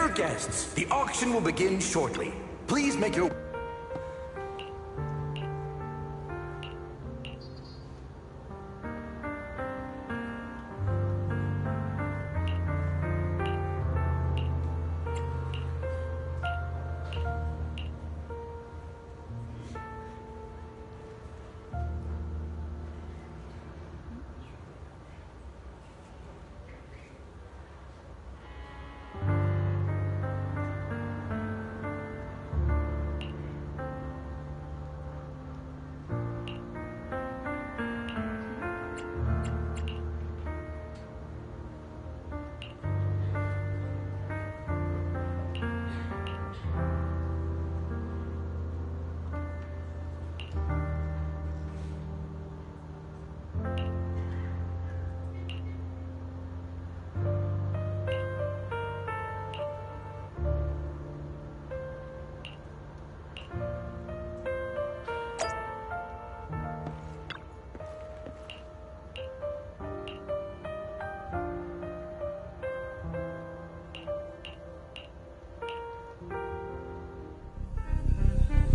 Dear guests, the auction will begin shortly. Please make your...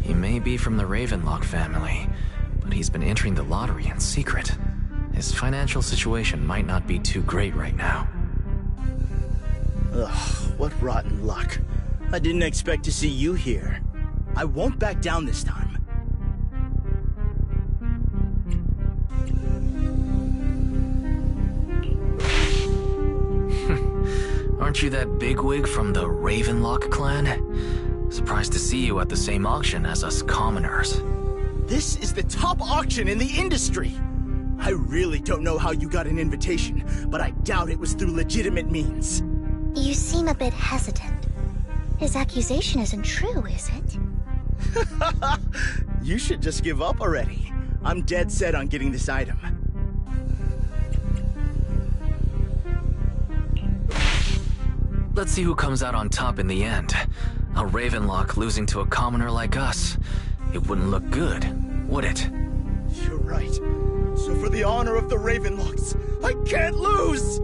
He may be from the Ravenlock family, but he's been entering the lottery in secret. His financial situation might not be too great right now. Ugh, what rotten luck. I didn't expect to see you here. I won't back down this time. Aren't you that bigwig from the Ravenlock clan? Surprised to see you at the same auction as us commoners. This is the top auction in the industry. I really don't know how you got an invitation, but I doubt it was through legitimate means. You seem a bit hesitant. His accusation isn't true, is it? You should just give up already. I'm dead set on getting this item. Let's see who comes out on top in the end. A Ravenlock losing to a commoner like us. It wouldn't look good, would it? You're right. So for the honor of the Ravenlocks, I can't lose!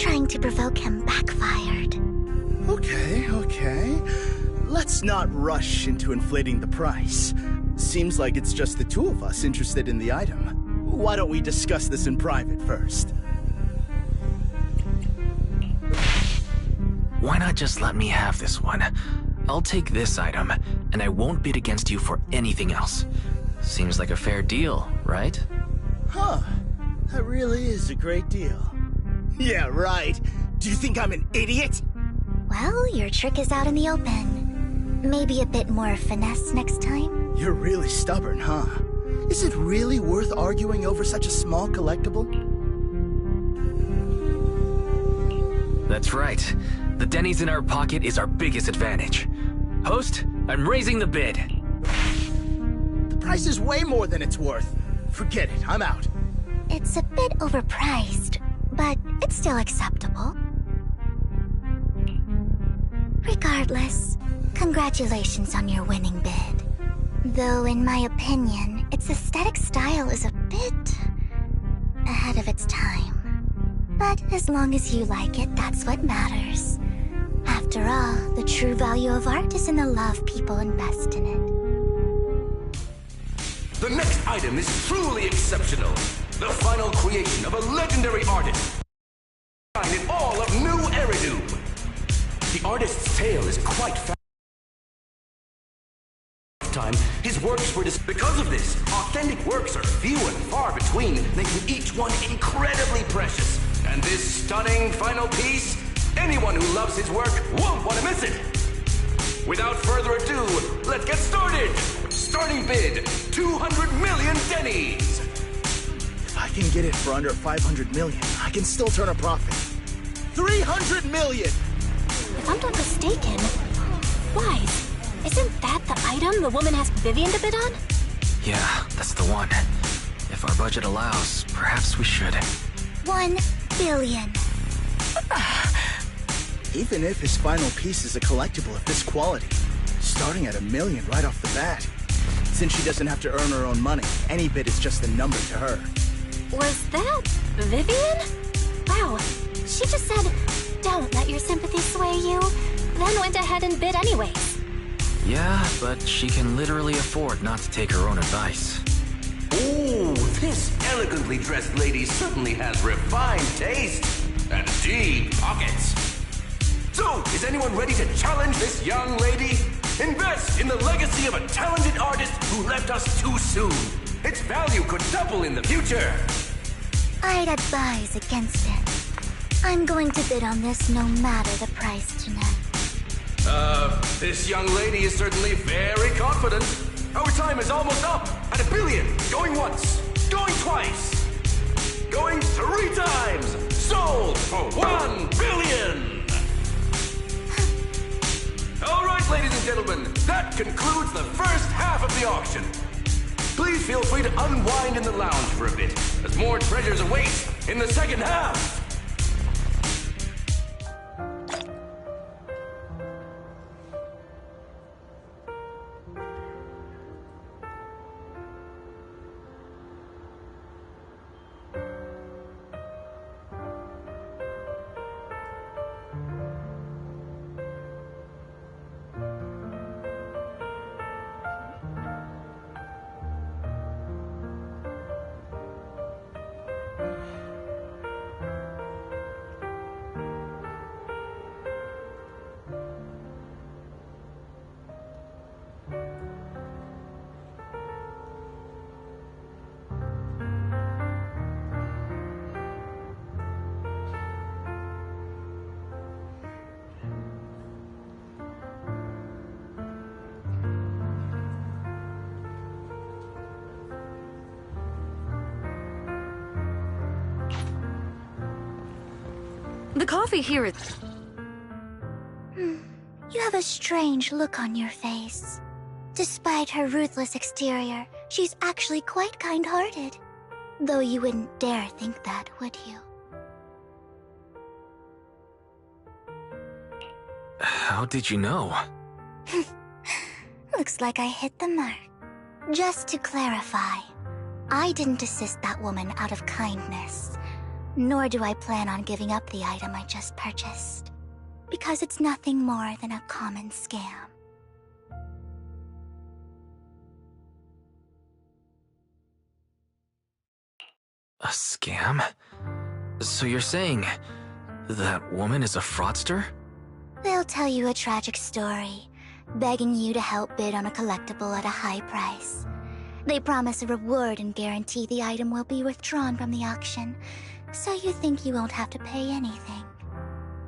Trying to provoke him backfired. Okay. Let's not rush into inflating the price. Seems like it's just the two of us interested in the item. Why don't we discuss this in private first? Why not just let me have this one? I'll take this item, and I won't bid against you for anything else. Seems like a fair deal, right? Huh. That really is a great deal. Yeah, right. Do you think I'm an idiot? Well, your trick is out in the open. Maybe a bit more finesse next time? You're really stubborn, huh? Is it really worth arguing over such a small collectible? That's right. The Denny's in our pocket is our biggest advantage. Host, I'm raising the bid. The price is way more than it's worth. Forget it, I'm out. It's a bit overpriced, but it's still acceptable. Regardless, congratulations on your winning bid. Though in my opinion, its aesthetic style is a bit ahead of its time. But as long as you like it, that's what matters. After all, the true value of art is in the love people invest in it. The next item is truly exceptional. The final creation of a legendary artist. In all of New Eridu. The artist's tale is quite fast. His works were because of this, authentic works are few and far between, making each one incredibly precious. And this stunning final piece, anyone who loves his work won't want to miss it. Without further ado, let's get started. Starting bid, 200 million Denny's. If I can get it for under 500 million, I can still turn a profit. 300 million! If I'm not mistaken, Wise, isn't that the item the woman asked Vivian to bid on? Yeah, that's the one. If our budget allows, perhaps we should. 1 billion. Even if his final piece is a collectible of this quality, starting at $1 million right off the bat. Since she doesn't have to earn her own money, any bid is just a number to her. Was that Vivian? Wow, she just said, don't let your sympathy sway you. then went ahead and bid anyways. Yeah, but she can literally afford not to take her own advice. Ooh, this elegantly dressed lady certainly has refined taste and deep pockets. So, is anyone ready to challenge this young lady? Invest in the legacy of a talented artist who left us too soon. Its value could double in the future. I'd advise against it. I'm going to bid on this no matter the price tonight. This young lady is certainly very confident. Our time is almost up at $1 billion. Going once, going twice, going 3 times. Sold for $1 billion. All right, ladies and gentlemen, that concludes the first half of the auction. Please feel free to unwind in the lounge for a bit, as more treasures await in the second half. The coffee here is... You have a strange look on your face. Despite her ruthless exterior, she's actually quite kind-hearted. Though you wouldn't dare think that, would you? How did you know? Looks like I hit the mark. Just to clarify, I didn't assist that woman out of kindness. Nor do I plan on giving up the item I just purchased. Because it's nothing more than a common scam. A scam? So you're saying that woman is a fraudster? They'll tell you a tragic story, begging you to help bid on a collectible at a high price. They promise a reward and guarantee the item will be withdrawn from the auction, so you think you won't have to pay anything.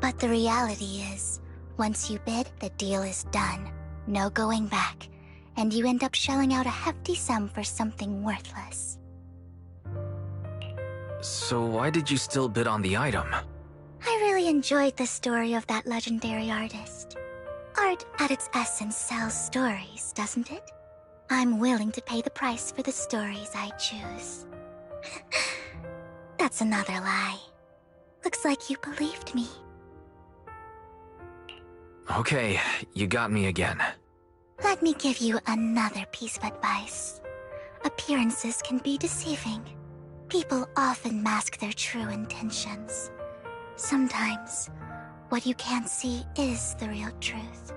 But the reality is, once you bid, the deal is done. No going back, and you end up shelling out a hefty sum for something worthless. So why did you still bid on the item? I really enjoyed the story of that legendary artist. Art, at its essence, sells stories, doesn't it? I'm willing to pay the price for the stories I choose. That's another lie. Looks like you believed me. Okay, you got me again. Let me give you another piece of advice. Appearances can be deceiving. People often mask their true intentions. Sometimes, what you can't see is the real truth.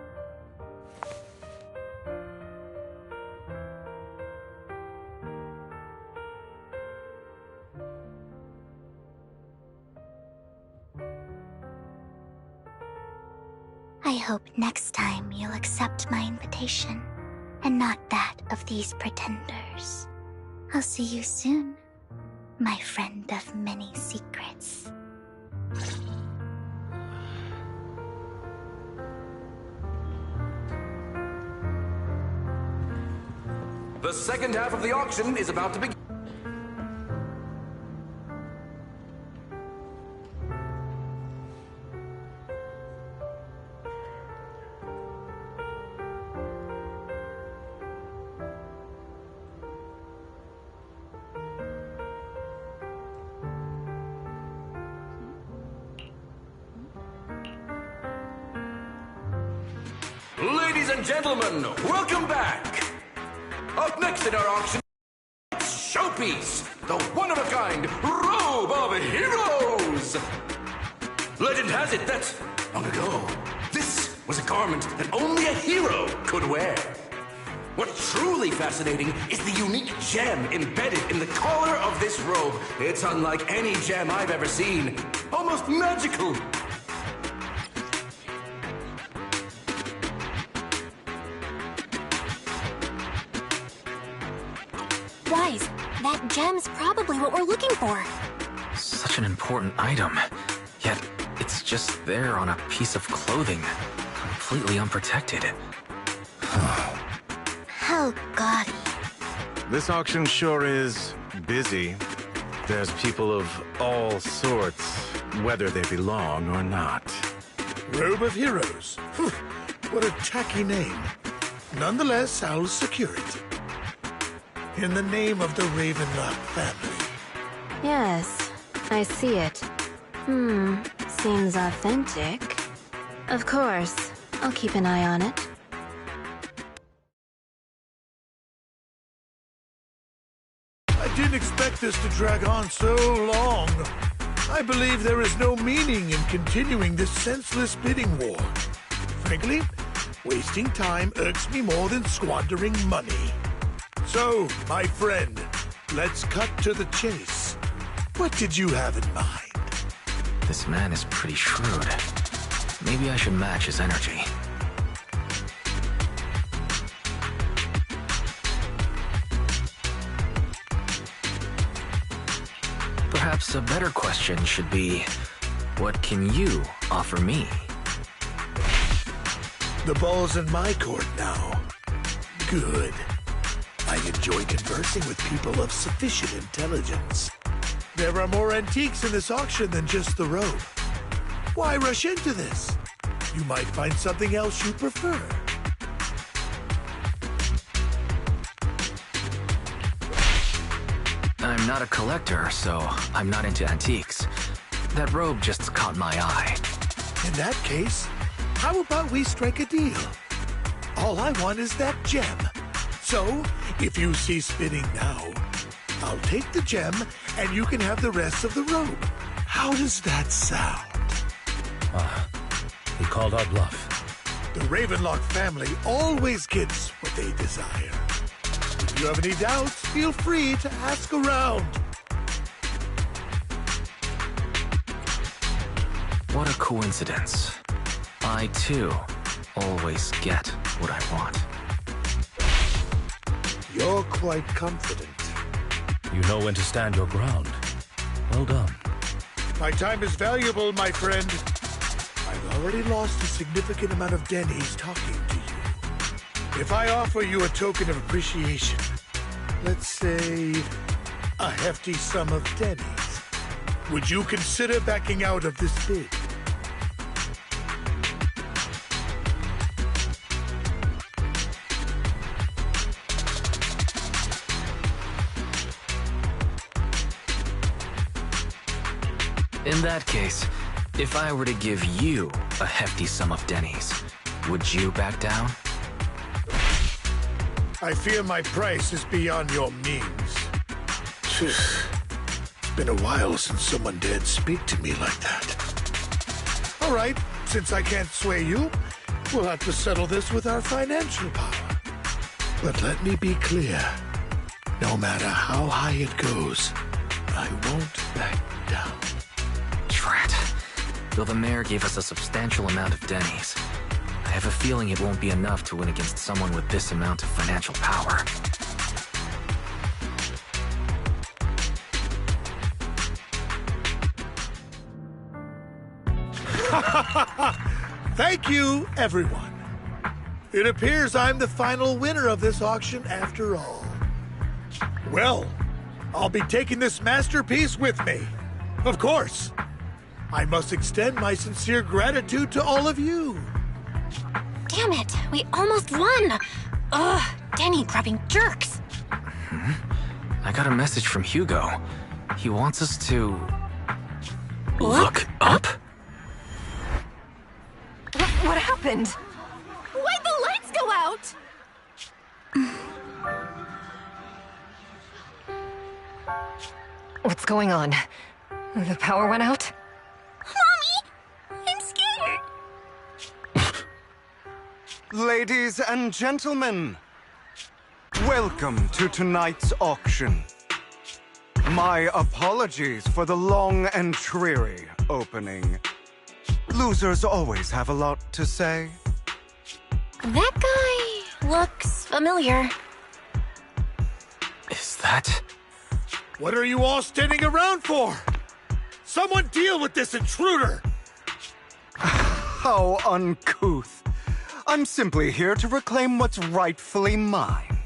I hope next time you'll accept my invitation, and not that of these pretenders. I'll see you soon, my friend of many secrets. The second half of the auction is about to begin. Ladies and gentlemen, welcome back! Up next in our auction, showpiece, the one-of-a-kind Robe of Heroes! Legend has it that, long ago, this was a garment that only a hero could wear. What's truly fascinating is the unique gem embedded in the collar of this robe. It's unlike any gem I've ever seen. Almost magical. Wise, that gem's probably what we're looking for. Such an important item, yet it's just there on a piece of clothing, completely unprotected. How gaudy. This auction sure is busy. There's people of all sorts, whether they belong or not. Robe of Heroes. Phew, what a tacky name. Nonetheless, I'll secure it. In the name of the Ravenlock family. Yes, I see it. Seems authentic. Of course, I'll keep an eye on it. I didn't expect this to drag on so long. I believe there is no meaning in continuing this senseless bidding war. Frankly, wasting time irks me more than squandering money. So, my friend, let's cut to the chase. What did you have in mind? This man is pretty shrewd. Maybe I should match his energy. Perhaps a better question should be, what can you offer me? The ball's in my court now. Good. I enjoy conversing with people of sufficient intelligence. There are more antiques in this auction than just the robe. Why rush into this? You might find something else you prefer. I'm not a collector, so I'm not into antiques. That robe just caught my eye. In that case, how about we strike a deal? All I want is that gem. So, if you cease bidding now, I'll take the gem and you can have the rest of the robe. How does that sound? He called our bluff. The Ravenlock family always gets what they desire. If you have any doubts, feel free to ask around. What a coincidence. I, too, always get what I want. You're quite confident. You know when to stand your ground. Well done. My time is valuable, my friend. I've already lost a significant amount of Denny's talking to you. If I offer you a token of appreciation, let's say a hefty sum of Denny's, would you consider backing out of this bid? In that case, if I were to give you a hefty sum of Denny's, would you back down? I fear my price is beyond your means. It's been a while since someone dared speak to me like that. All right, since I can't sway you, we'll have to settle this with our financial power. But let me be clear. No matter how high it goes, I won't back down. Drat. Though the mayor gave us a substantial amount of Denny's, I have a feeling it won't be enough to win against someone with this amount of financial power. Thank you, everyone. It appears I'm the final winner of this auction after all. Well, I'll be taking this masterpiece with me. Of course. I must extend my sincere gratitude to all of you. Damn it, we almost won! Ugh, Denny grabbing jerks. I got a message from Hugo. He wants us to... Look up? What happened? Why'd the lights go out? What's going on? The power went out? Mommy! I'm scared! Ladies and gentlemen, welcome to tonight's auction. My apologies for the long and dreary opening. Losers always have a lot to say. That guy looks familiar. Is that... What are you all standing around for? Someone deal with this intruder! How uncouth. I'm simply here to reclaim what's rightfully mine.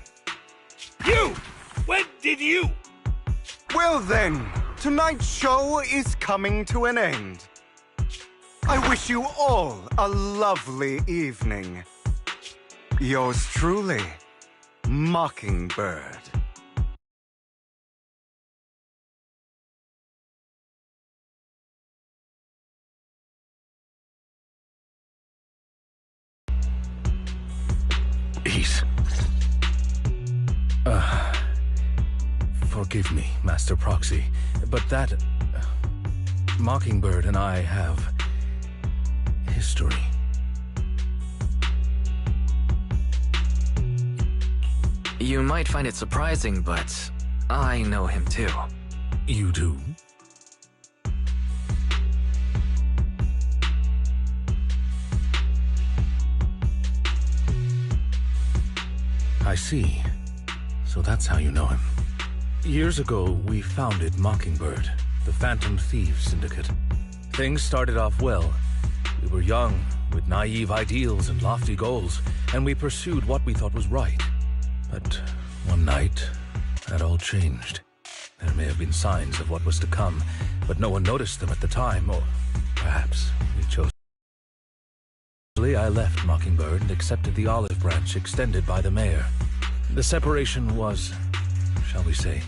You! When did you? Well then, tonight's show is coming to an end. I wish you all a lovely evening. Yours truly, Mockingbird. Ease. Forgive me, Master Proxy, but that... Mockingbird and I have... history. You might find it surprising, but I know him too. You do? I see. So that's how you know him. Years ago, we founded Mockingbird, the Phantom Thieves Syndicate. Things started off well. We were young, with naive ideals and lofty goals, and we pursued what we thought was right. But one night, that all changed. There may have been signs of what was to come, but no one noticed them at the time, or perhaps we chose. I left Mockingbird and accepted the olive branch extended by the mayor. The separation was, shall we say,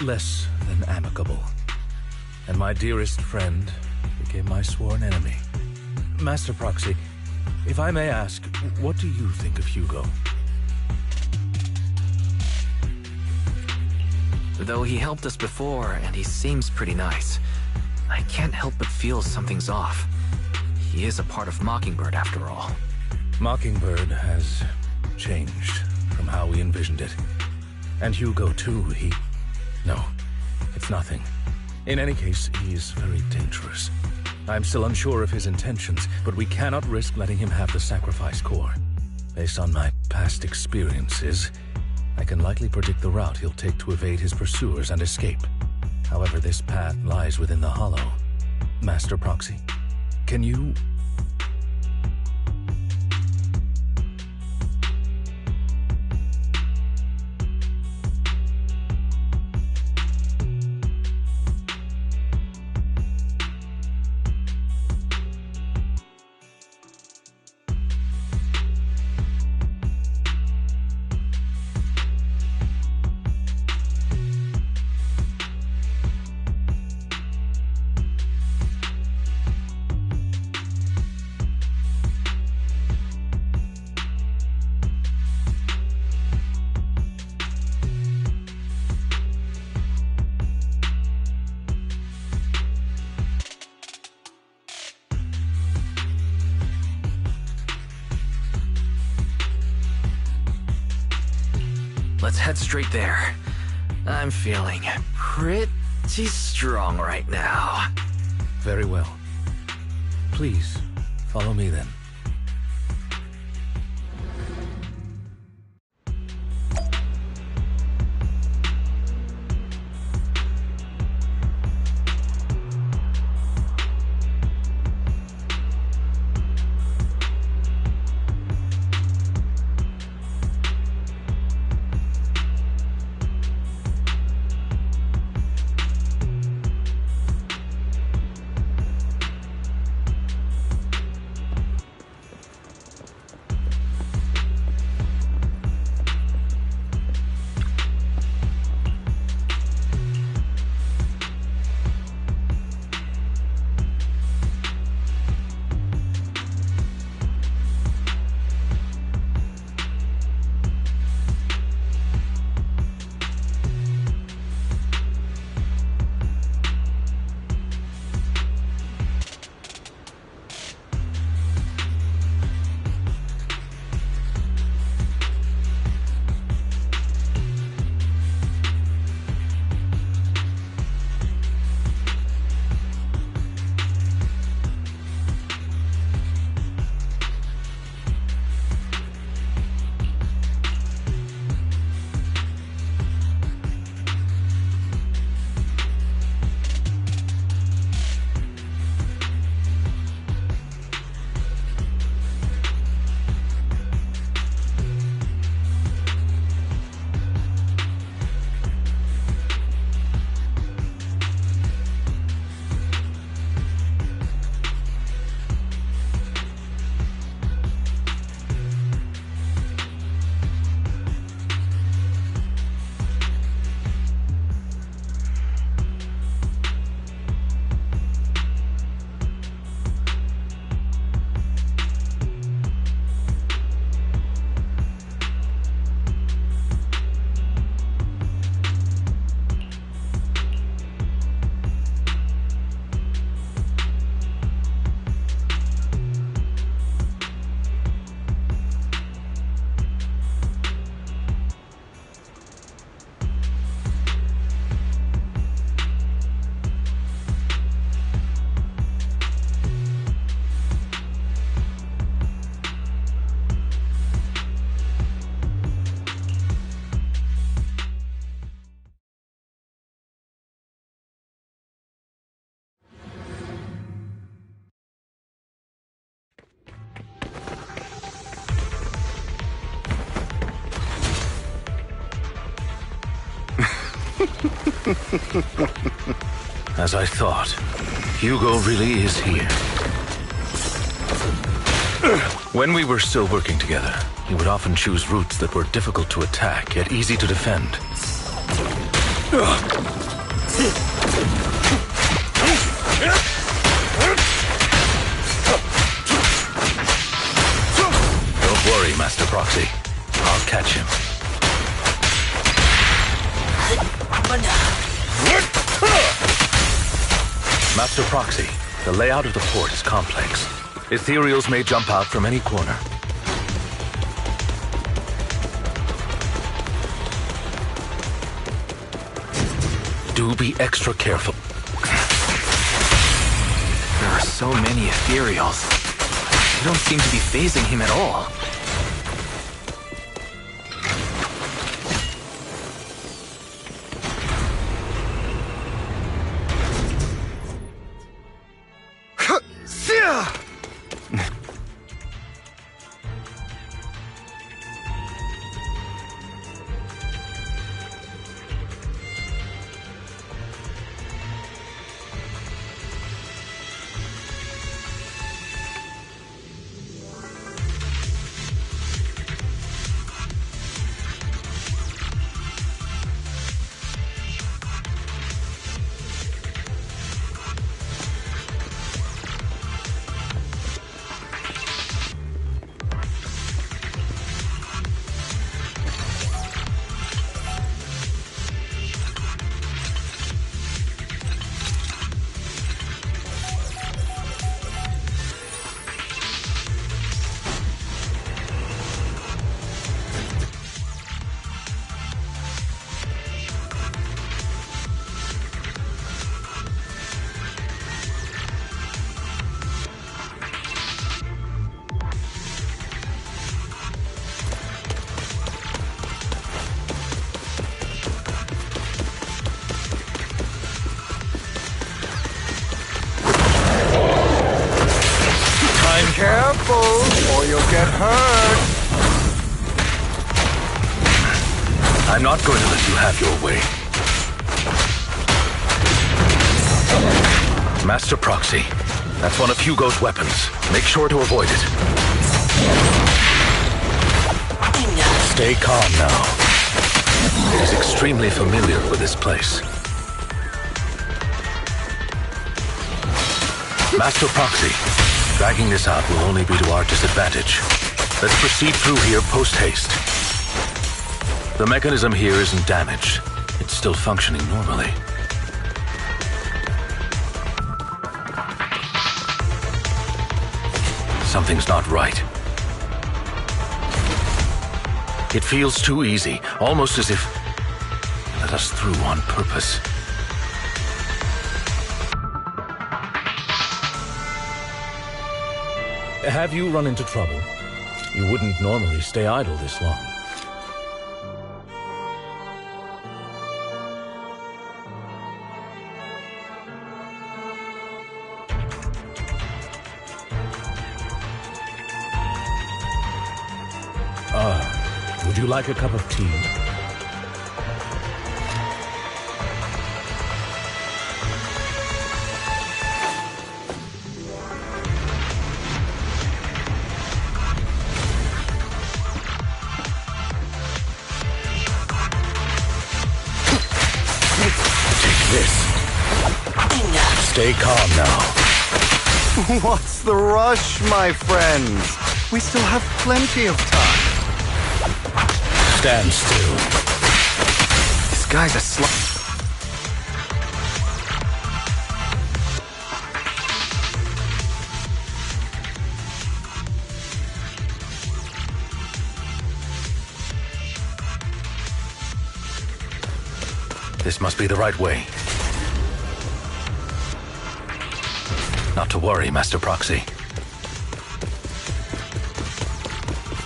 less than amicable. And my dearest friend became my sworn enemy. Master Proxy, if I may ask, what do you think of Hugo? Though he helped us before, and he seems pretty nice, I can't help but feel something's off. He is a part of Mockingbird, after all. Mockingbird has changed from how we envisioned it. And Hugo, too, No, it's nothing. In any case, he is very dangerous. I'm still unsure of his intentions, but we cannot risk letting him have the sacrifice core. Based on my past experiences, I can likely predict the route he'll take to evade his pursuers and escape. However, this path lies within the Hollow. Master Proxy, can you... Let's head straight there. I'm feeling pretty strong right now. Very well. Please, follow me then. As I thought, Hugo really is here. When we were still working together, he would often choose routes that were difficult to attack, yet easy to defend. Don't worry, Master Proxy. I'll catch him. Master Proxy, the layout of the port is complex. Ethereals may jump out from any corner. Do be extra careful. There are so many ethereals. They don't seem to be phasing him at all. Careful, or you'll get hurt. I'm not going to let you have your way. Master Proxy, that's one of Hugo's weapons. Make sure to avoid it. Stay calm now. It is extremely familiar with this place. Master Proxy, dragging this out will only be to our disadvantage. Let's proceed through here post-haste. The mechanism here isn't damaged. It's still functioning normally. Something's not right. It feels too easy, almost as if they let us through on purpose. Have you run into trouble? You wouldn't normally stay idle this long. Would you like a cup of tea? Stay calm now. What's the rush, my friends? We still have plenty of time. Stand still. This guy's a slut. This must be the right way. Not to worry, Master Proxy.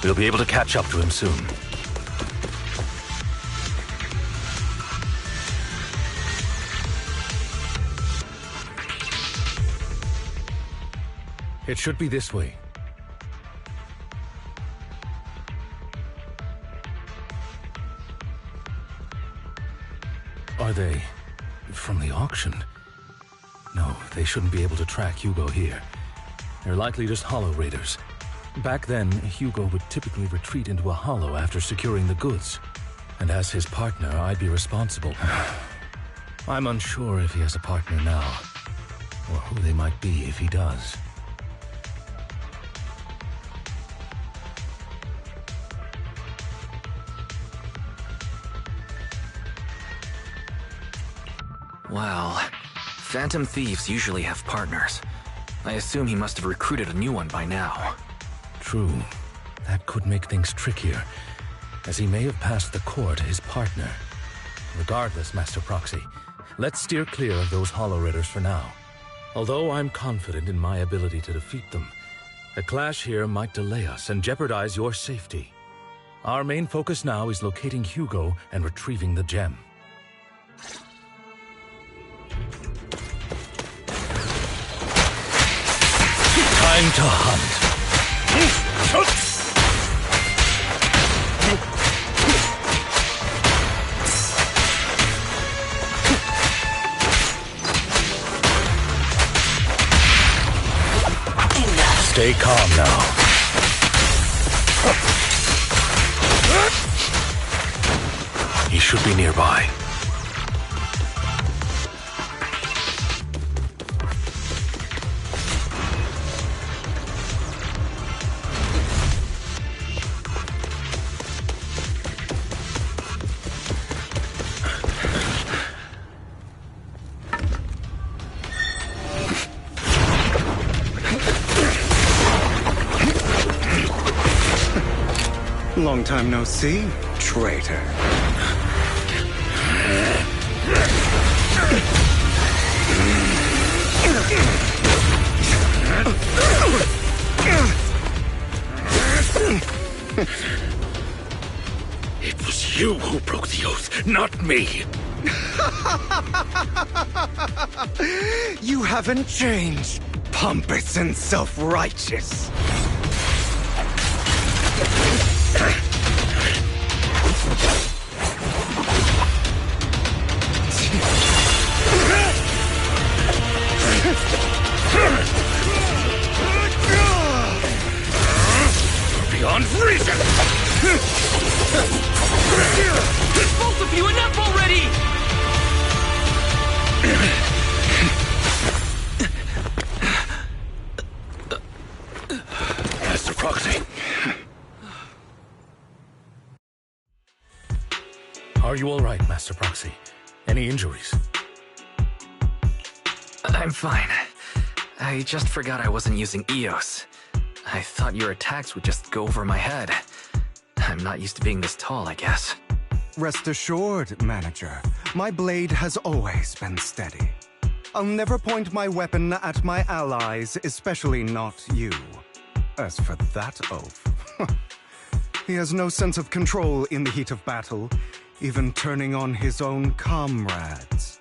We'll be able to catch up to him soon. It should be this way. Are they from the auction? No, they shouldn't be able to track Hugo here. They're likely just hollow raiders. Back then, Hugo would typically retreat into a hollow after securing the goods. And as his partner, I'd be responsible. I'm unsure if he has a partner now, or who they might be if he does. Well, Phantom Thieves usually have partners. I assume he must have recruited a new one by now. True. That could make things trickier, as he may have passed the core to his partner. Regardless, Master Proxy, let's steer clear of those Hollow Raiders for now. Although I'm confident in my ability to defeat them, a clash here might delay us and jeopardize your safety. Our main focus now is locating Hugo and retrieving the gem. Time to hunt. Stay calm now. He should be nearby. Long time no see, traitor. It was you who broke the oath, not me. You haven't changed, pompous and self-righteous. Beyond reason! Both of you, enough already! Master Proxy. Are you all right, Master Proxy? Any injuries? I'm fine. I just forgot I wasn't using EOS. I thought your attacks would just go over my head. I'm not used to being this tall, I guess. Rest assured, Manager, my blade has always been steady. I'll never point my weapon at my allies, especially not you. As for that oaf, he has no sense of control in the heat of battle, even turning on his own comrades.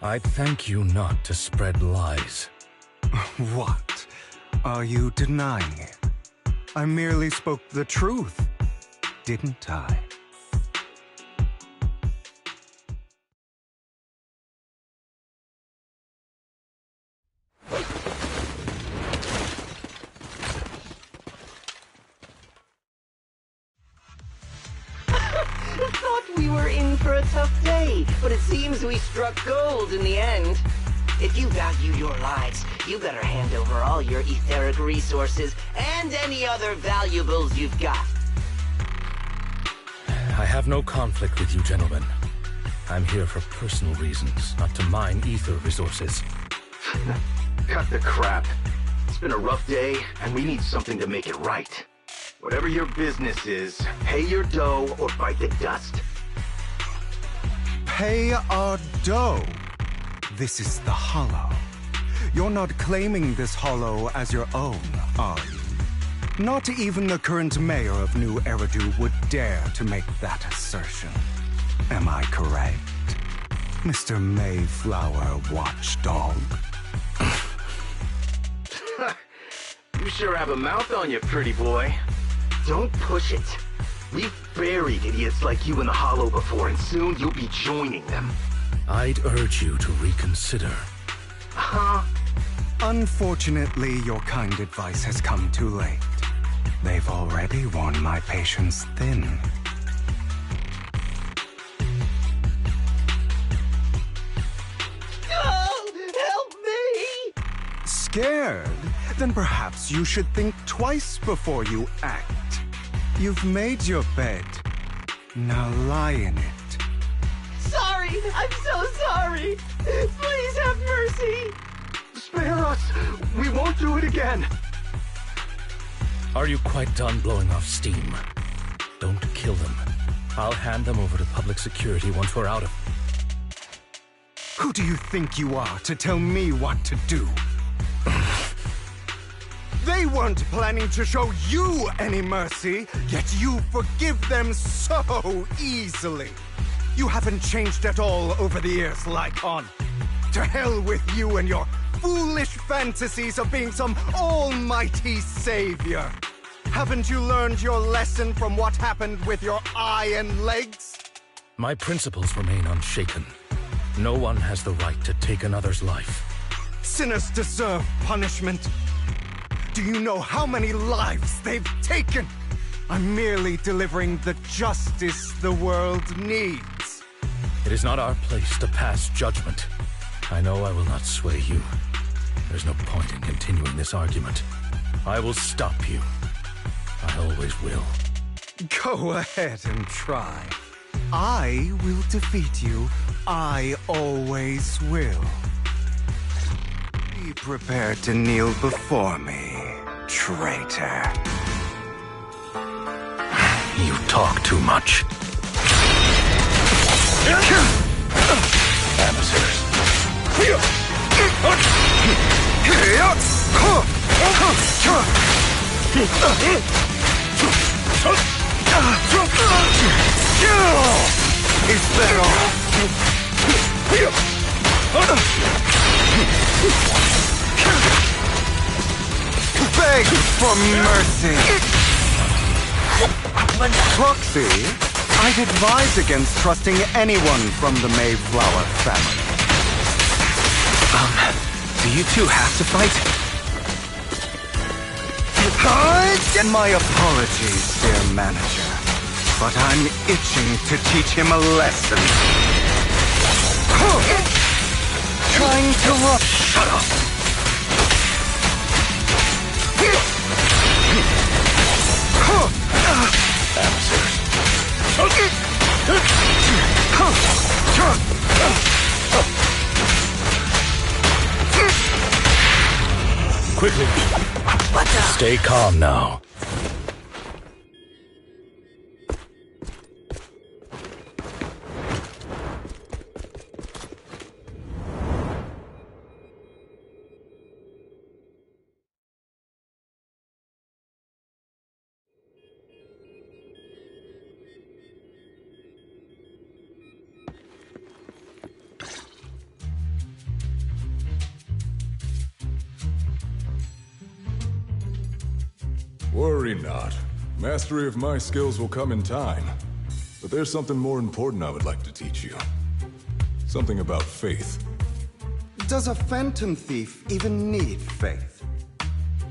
I'd thank you not to spread lies. What? Are you denying it? I merely spoke the truth, didn't I? Thought we were in for a tough day, but it seems we struck gold in the end. If you value your lives, you better hand over all your etheric resources and any other valuables you've got. I have no conflict with you, gentlemen. I'm here for personal reasons, not to mine ether resources. Cut the crap. It's been a rough day, and we need something to make it right. Whatever your business is, pay your dough or bite the dust. Pay our dough? This is the Hollow. You're not claiming this Hollow as your own, are you? Not even the current mayor of New Eridu would dare to make that assertion. Am I correct, Mr. Mayflower Watchdog? You sure have a mouth on you, pretty boy. Don't push it. We've buried idiots like you in the Hollow before, and soon you'll be joining them. I'd urge you to reconsider. Unfortunately, your kind advice has come too late. They've already worn my patience thin. Help me! Scared? Then perhaps you should think twice before you act. You've made your bed. Now lie in it. Sorry! I'm so sorry! Please have mercy! Spare us! We won't do it again! Are you quite done blowing off steam? Don't kill them. I'll hand them over to public security once we're out of... Who do you think you are to tell me what to do? They weren't planning to show you any mercy, yet you forgive them so easily. You haven't changed at all over the years, Lycon. To hell with you and your foolish fantasies of being some almighty savior. Haven't you learned your lesson from what happened with your eye and legs? My principles remain unshaken. No one has the right to take another's life. Sinners deserve punishment. Do you know how many lives they've taken? I'm merely delivering the justice the world needs. It is not our place to pass judgment. I know I will not sway you. There's no point in continuing this argument. I will stop you. I always will. Go ahead and try. I will defeat you. I always will. Be prepared to kneel before me, traitor. You talk too much. Amateurs. Is that all? Beg for mercy. Proxy, I'd advise against trusting anyone from the Mayflower family. Do you two have to fight? My apologies, dear manager, but I'm itching to teach him a lesson. Trying to run. Shut up. Quickly. Stay calm now. Worry not. Mastery of my skills will come in time. But there's something more important I would like to teach you. Something about faith. Does a phantom thief even need faith?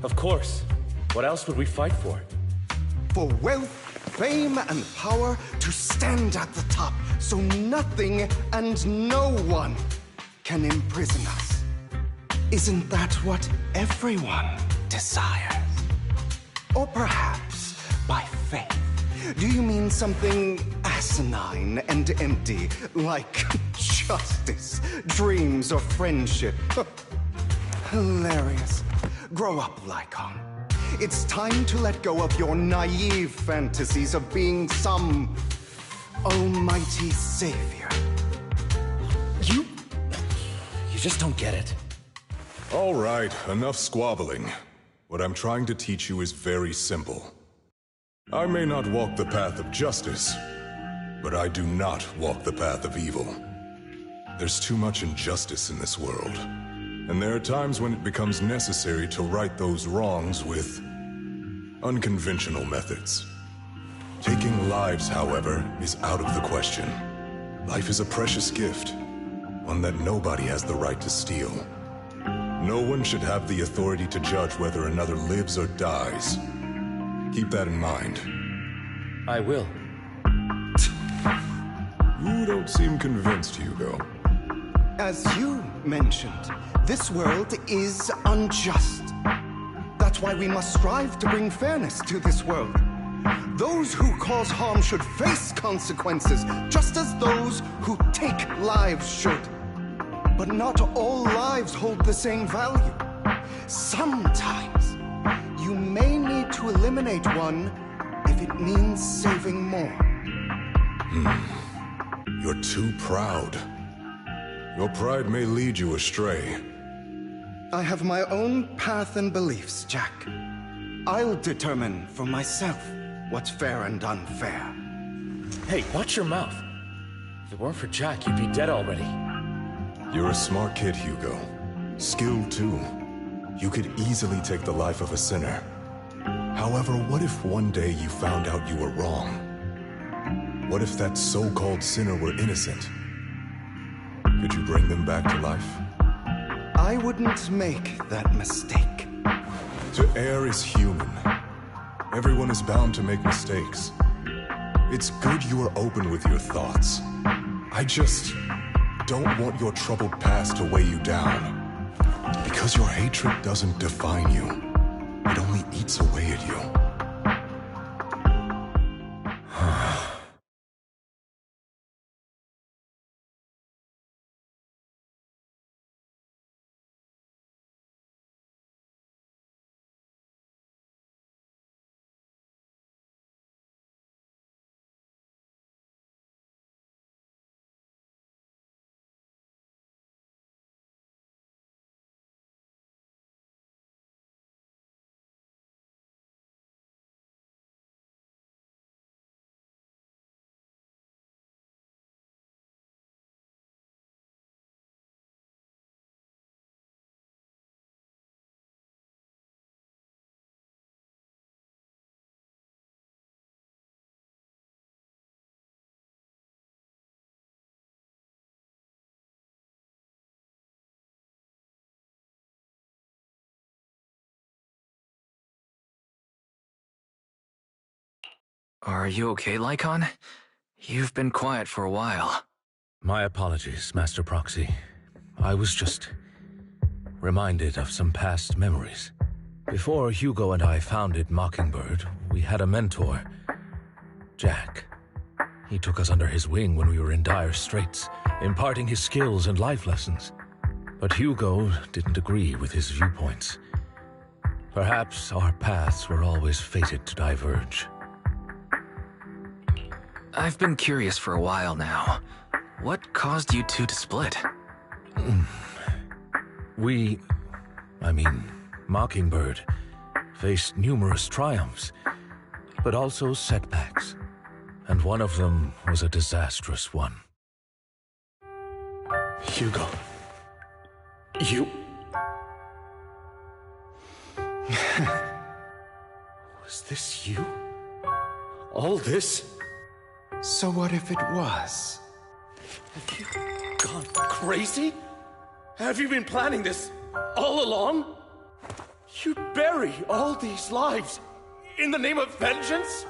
Of course. What else would we fight for? For wealth, fame, and power to stand at the top, so nothing and no one can imprison us. Isn't that what everyone desires? Or perhaps by faith, do you mean something asinine and empty, like justice, dreams, or friendship? Hilarious. Grow up, Lycon. It's time to let go of your naive fantasies of being some almighty savior. You just don't get it. All right, enough squabbling. What I'm trying to teach you is very simple. I may not walk the path of justice, but I do not walk the path of evil. There's too much injustice in this world, and there are times when it becomes necessary to right those wrongs with unconventional methods. Taking lives, however, is out of the question. Life is a precious gift, One that nobody has the right to steal. No one should have the authority to judge whether another lives or dies. Keep that in mind. I will. You don't seem convinced, Hugo. As you mentioned, this world is unjust. That's why we must strive to bring fairness to this world. Those who cause harm should face consequences, just as those who take lives should. But not all lives hold the same value. Sometimes, you may need to eliminate one if it means saving more. You're too proud. Your pride may lead you astray. I have my own path and beliefs, Jack. I'll determine for myself what's fair and unfair. Hey, watch your mouth. If it weren't for Jack, you'd be dead already. You're a smart kid, Hugo. Skilled, too. You could easily take the life of a sinner. However, what if one day you found out you were wrong? What if that so-called sinner were innocent? Could you bring them back to life? I wouldn't make that mistake. To err is human. Everyone is bound to make mistakes. It's good you are open with your thoughts. I just don't want your troubled past to weigh you down. Because your hatred doesn't define you. It only eats away at you. Are you okay, Lycon? You've been quiet for a while. My apologies, Master Proxy. I was just reminded of some past memories. Before Hugo and I founded Mockingbird, we had a mentor, Jack. He took us under his wing when we were in dire straits, imparting his skills and life lessons. But Hugo didn't agree with his viewpoints. Perhaps our paths were always fated to diverge. I've been curious for a while now. What caused you two to split? Mockingbird faced numerous triumphs, but also setbacks. And one of them was a disastrous one. Hugo. You... Was this you? All this? So what if it was? Have you gone crazy? Have you been planning this all along? You bury all these lives in the name of vengeance?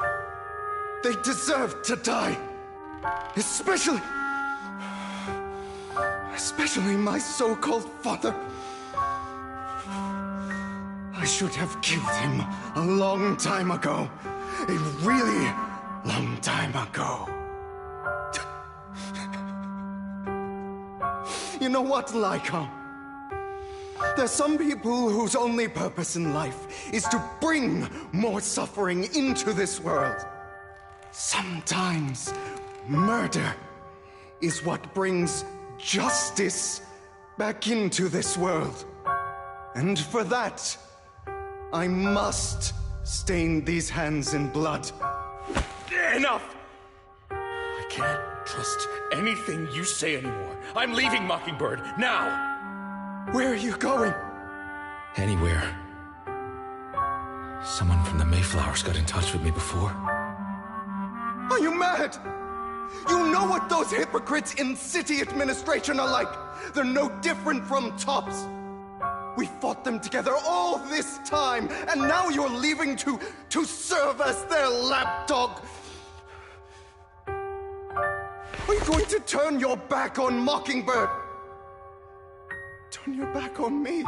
They deserve to die. Especially my so-called father. I should have killed him a long time ago. A really long time ago. You know what, Lycon? There's some people whose only purpose in life is to bring more suffering into this world. Sometimes murder is what brings justice back into this world. And for that, I must stain these hands in blood. Enough! I can't trust anything you say anymore. I'm leaving Mockingbird, now! Where are you going? Anywhere. Someone from the Mayflowers got in touch with me before. Are you mad? You know what those hypocrites in city administration are like. They're no different from tops. We fought them together all this time, and now you're leaving to serve as their lapdog. Are you going to turn your back on Mockingbird? Turn your back on me?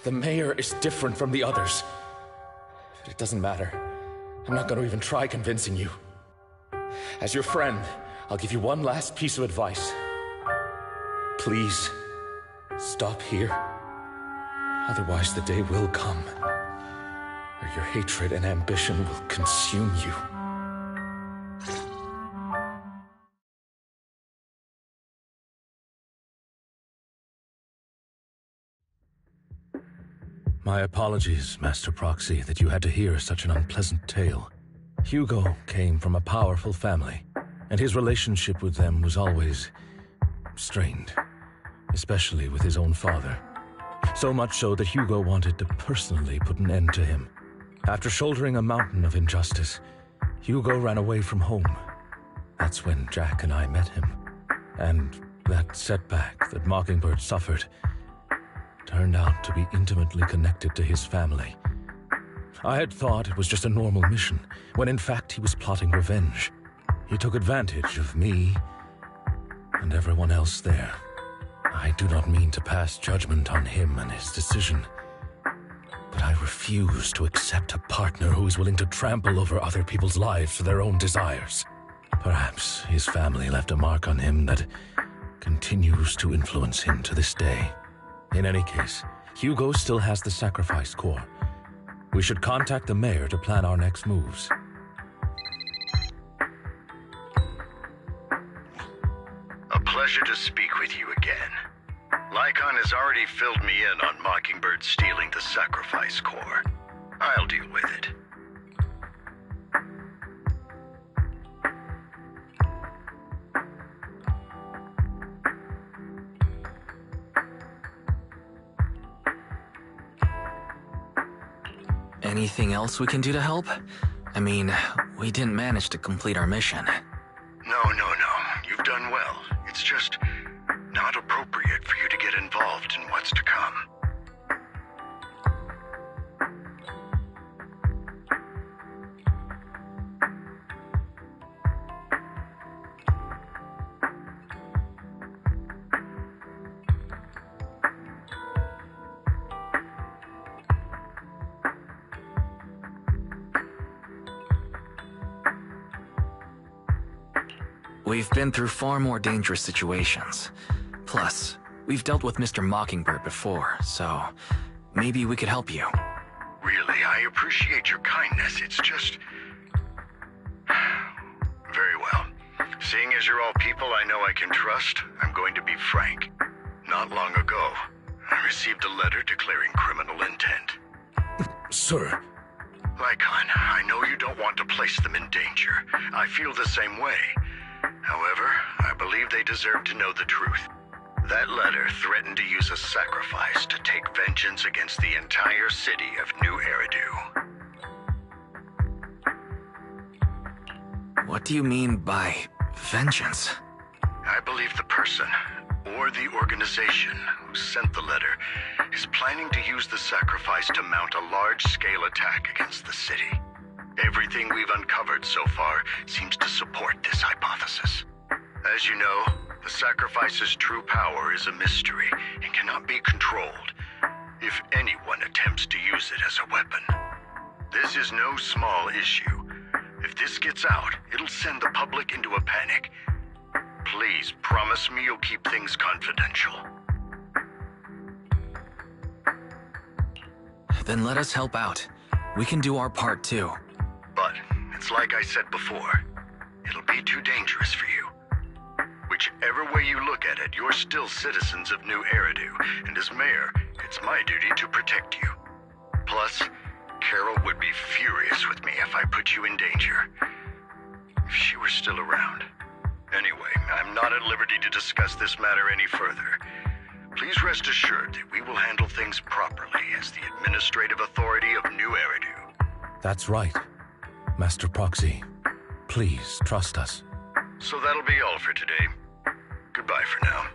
The mayor is different from the others. But it doesn't matter. I'm not going to even try convincing you. As your friend, I'll give you one last piece of advice. Please, stop here. Otherwise, the day will come where your hatred and ambition will consume you. My apologies, Master Proxy, that you had to hear such an unpleasant tale. Hugo came from a powerful family, and his relationship with them was always strained, especially with his own father. So much so that Hugo wanted to personally put an end to him. After shouldering a mountain of injustice, Hugo ran away from home. That's when Jack and I met him. And that setback that Mockingbird suffered turned out to be intimately connected to his family. I had thought it was just a normal mission, when in fact he was plotting revenge. He took advantage of me and everyone else there. I do not mean to pass judgment on him and his decision, but I refuse to accept a partner who is willing to trample over other people's lives for their own desires. Perhaps his family left a mark on him that continues to influence him to this day. In any case, Hugo still has the sacrifice core. We should contact the mayor to plan our next moves. A pleasure to speak with you again. Lycon has already filled me in on Mockingbird stealing the sacrifice core. I'll deal with it. Anything else we can do to help? I mean, we didn't manage to complete our mission. No. You've done well. It's just not appropriate for you to get involved in what's to come. We've been through far more dangerous situations. Plus, we've dealt with Mr. Mockingbird before, so maybe we could help you. Really, I appreciate your kindness. It's just... Very well. Seeing as you're all people I know I can trust, I'm going to be frank. Not long ago, I received a letter declaring criminal intent. Sir. Lycon, I know you don't want to place them in danger. I feel the same way. However, I believe they deserve to know the truth. That letter threatened to use a sacrifice to take vengeance against the entire city of New Eridu. What do you mean by vengeance? I believe the person, or the organization, who sent the letter is planning to use the sacrifice to mount a large-scale attack against the city. Everything we've uncovered so far seems to support this hypothesis. As you know, the sacrifice's true power is a mystery and cannot be controlled if anyone attempts to use it as a weapon. This is no small issue. If this gets out, it'll send the public into a panic. Please promise me you'll keep things confidential. Then let us help out. We can do our part too. But it's like I said before, it'll be too dangerous for you. Whichever way you look at it, you're still citizens of New Eridu, and as mayor, it's my duty to protect you. Plus, Carol would be furious with me if I put you in danger. If she were still around. Anyway, I'm not at liberty to discuss this matter any further. Please rest assured that we will handle things properly as the administrative authority of New Eridu. That's right. Master Proxy, please trust us. So that'll be all for today. Goodbye for now.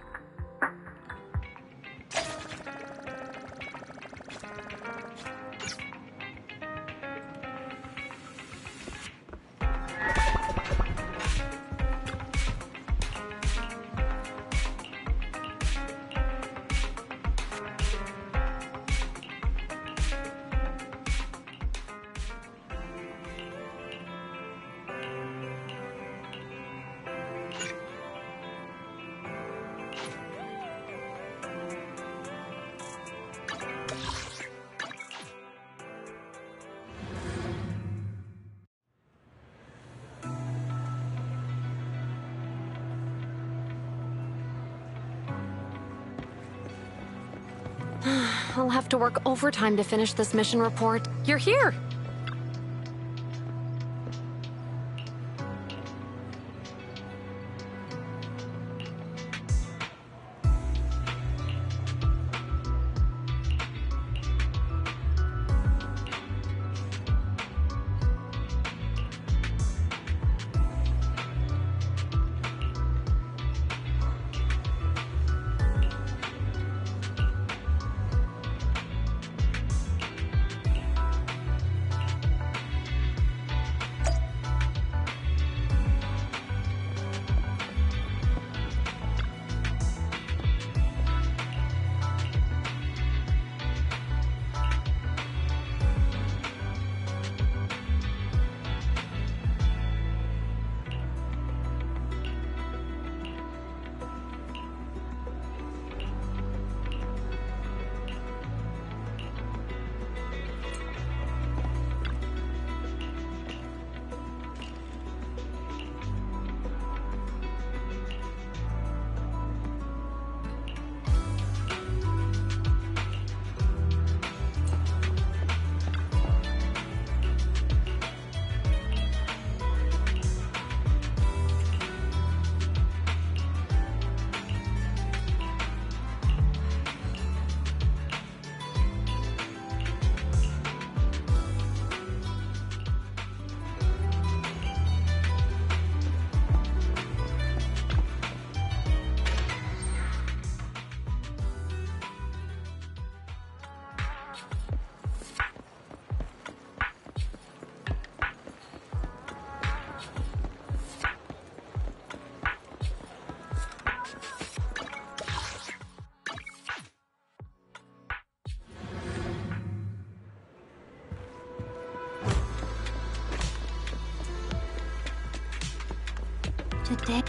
I'll have to work overtime to finish this mission report. You're here! Today.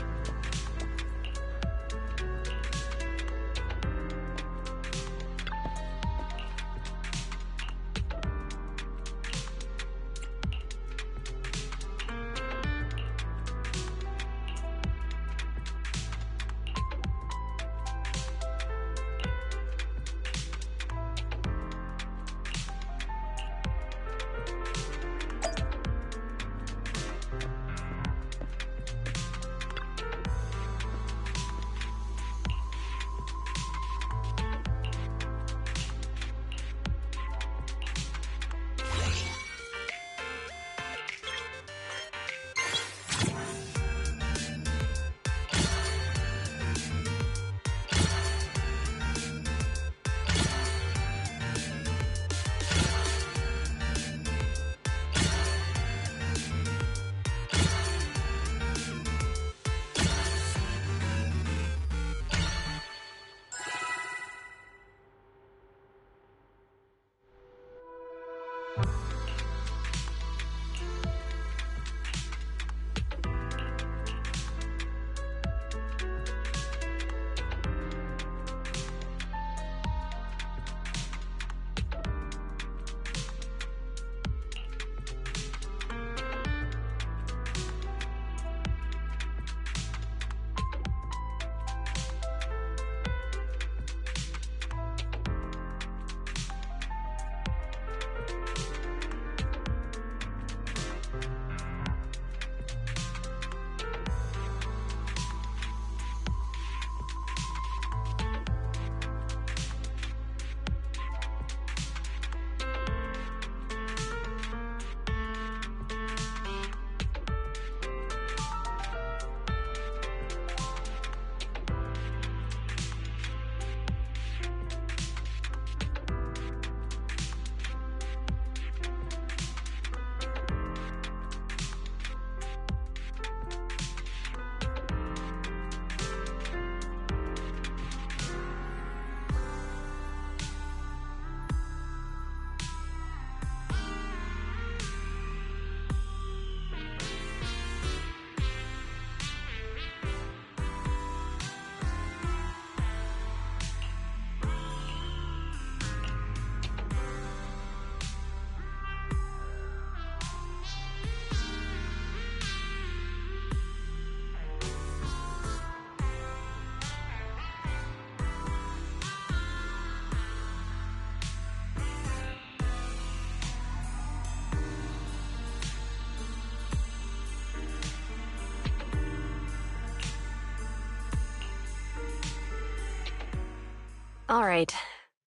All right,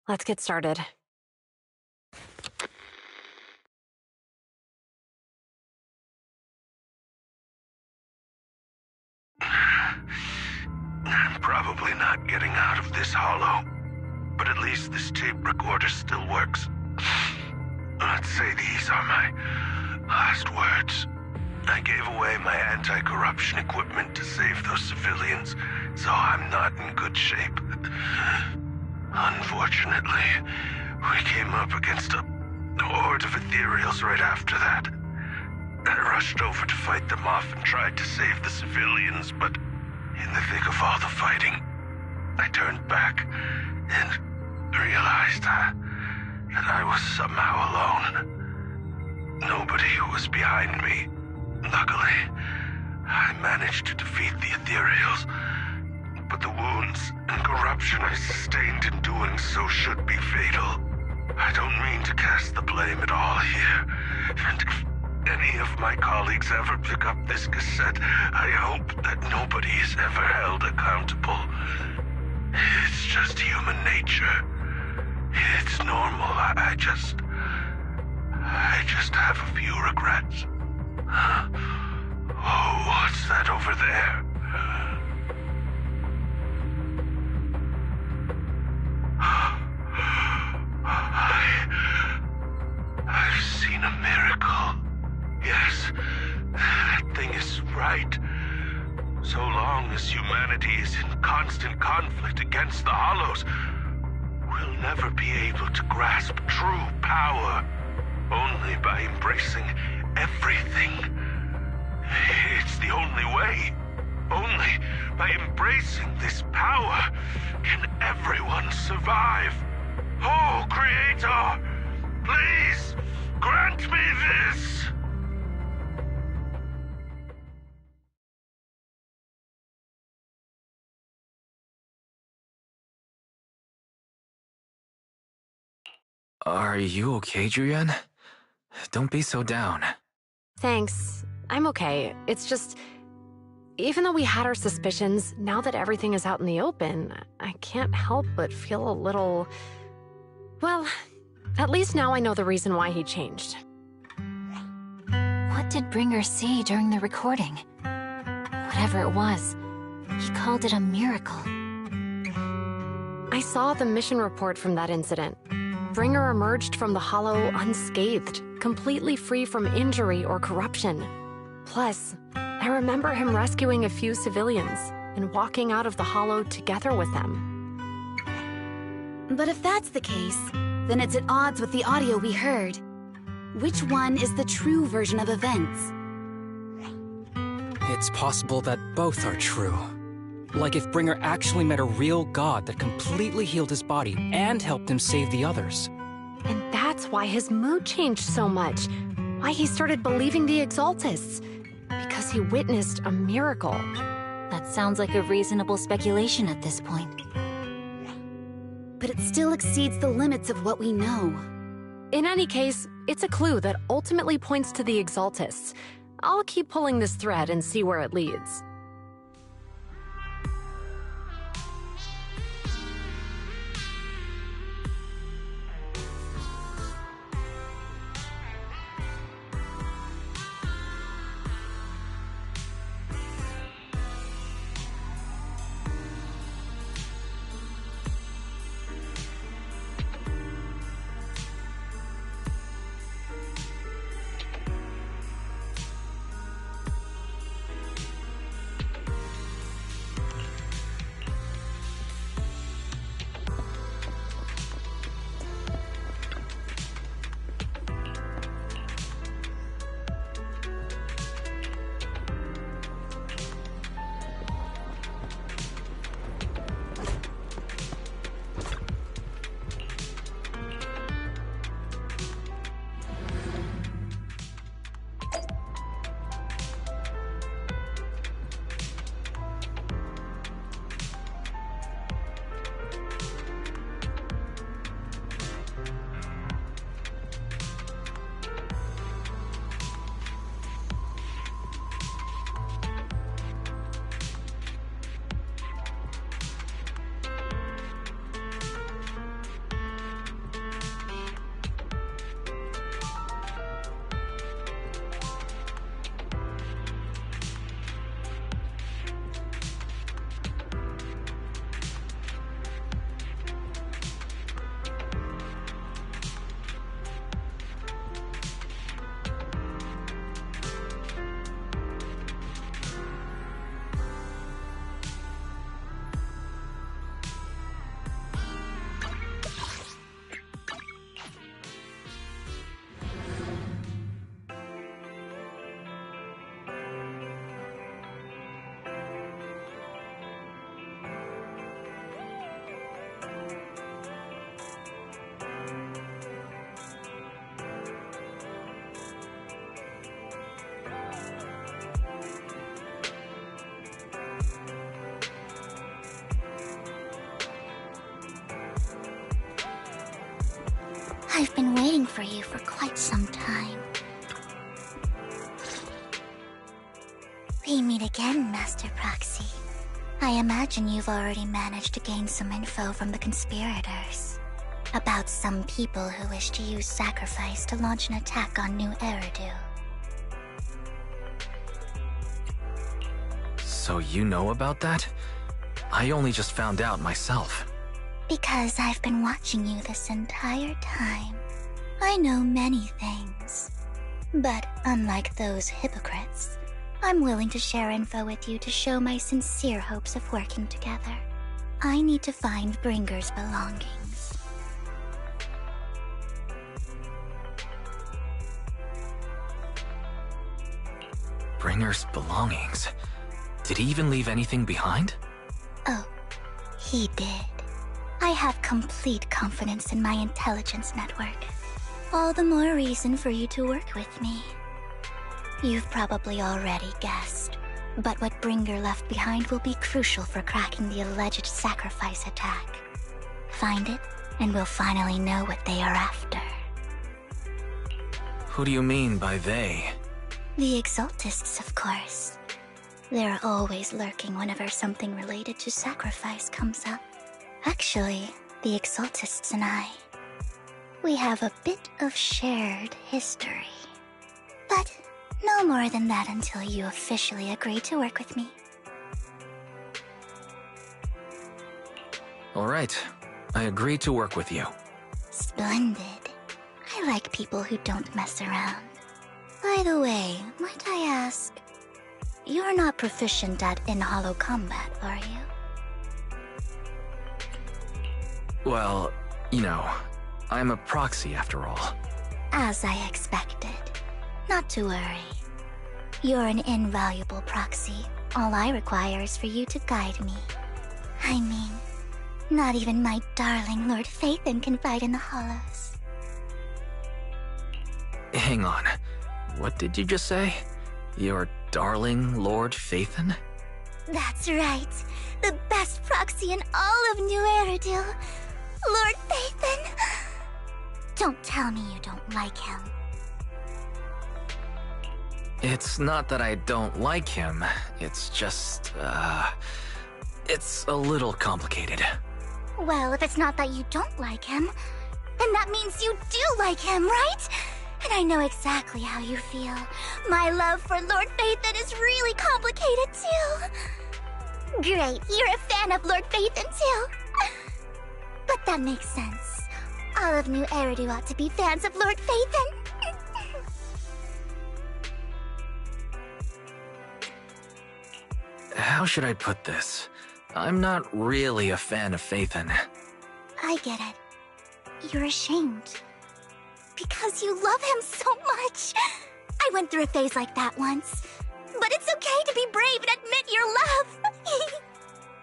let's get started. I'm probably not getting out of this hollow, but at least this tape recorder still works. Let's say these are my last words. I gave away my anti-corruption equipment to save those civilians, so I'm not in good shape. Unfortunately, we came up against a horde of ethereals right after that. I rushed over to fight them off and tried to save the civilians, but in the thick of all the fighting, I turned back and realized that I was somehow alone. Nobody was behind me. Luckily, I managed to defeat the ethereals, but the wounds and corruption I sustained in doing so should be fatal. I don't mean to cast the blame at all here, and if any of my colleagues ever pick up this cassette, I hope that nobody is ever held accountable. It's just human nature. It's normal. I just have a few regrets. Oh, what's that over there? I've seen a miracle. Yes, that thing is right. So long as humanity is in constant conflict against the Hollows, we'll never be able to grasp true power. Only by embracing everything. It's the only way. Only by embracing this power can everyone survive. Oh, Creator, please grant me this. Are you okay, Julian? Don't be so down. Thanks. I'm okay. It's just... even though we had our suspicions, now that everything is out in the open, I can't help but feel a little... well, at least now I know the reason why he changed. What did Bringer see during the recording? Whatever it was, he called it a miracle. I saw the mission report from that incident. Bringer emerged from the Hollow unscathed, completely free from injury or corruption. Plus, I remember him rescuing a few civilians and walking out of the Hollow together with them. But if that's the case, then it's at odds with the audio we heard. Which one is the true version of events? It's possible that both are true. Like if Bringer actually met a real god that completely healed his body and helped him save the others. And that's why his mood changed so much. Why he started believing the Exaltists. Because he witnessed a miracle. That sounds like a reasonable speculation at this point. But it still exceeds the limits of what we know. In any case, it's a clue that ultimately points to the Exaltists. I'll keep pulling this thread and see where it leads. I've been waiting for you for quite some time. We meet again, Master Proxy. I imagine you've already managed to gain some info from the conspirators about some people who wish to use sacrifice to launch an attack on New Eridu. So you know about that? I only just found out myself. Because I've been watching you this entire time. I know many things. But unlike those hypocrites, I'm willing to share info with you to show my sincere hopes of working together. I need to find Bringer's belongings. Bringer's belongings? Did he even leave anything behind? Oh, he did. I have complete confidence in my intelligence network. All the more reason for you to work with me. You've probably already guessed, but what Bringer left behind will be crucial for cracking the alleged sacrifice attack. Find it, and we'll finally know what they are after. Who do you mean by they? The Exaltists, of course. They're always lurking whenever something related to sacrifice comes up. Actually, the Exaltists and I, we have a bit of shared history. But no more than that until you officially agree to work with me. All right, I agree to work with you. Splendid. I like people who don't mess around. By the way, might I ask, you're not proficient at in-hollow combat, are you? Well, you know, I'm a proxy after all. As I expected. Not to worry. You're an invaluable proxy. All I require is for you to guide me. I mean, not even my darling Lord Phaethon can fight in the hollows. Hang on. What did you just say? Your darling Lord Phaethon? That's right. The best proxy in all of New Eridu. Lord Phaethon. Don't tell me you don't like him. It's not that I don't like him. It's just, it's a little complicated. Well, if it's not that you don't like him, then that means you do like him, right? And I know exactly how you feel. My love for Lord Phaethon is really complicated, too. Great, you're a fan of Lord Phaethon, too. But that makes sense. All of New Eridu ought to be fans of Lord Phaethon. How should I put this? I'm not really a fan of Phaethon. I get it. You're ashamed. Because you love him so much. I went through a phase like that once. But it's okay to be brave and admit your love.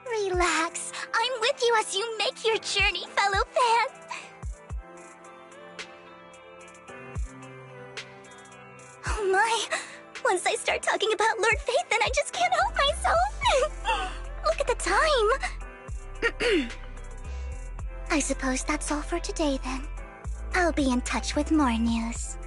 Relax. I'm with you as you make your journey, fellow fan. Oh my. Once I start talking about Lord Phaethon, I just can't help myself. Look at the time. I suppose that's all for today, then. I'll be in touch with more news.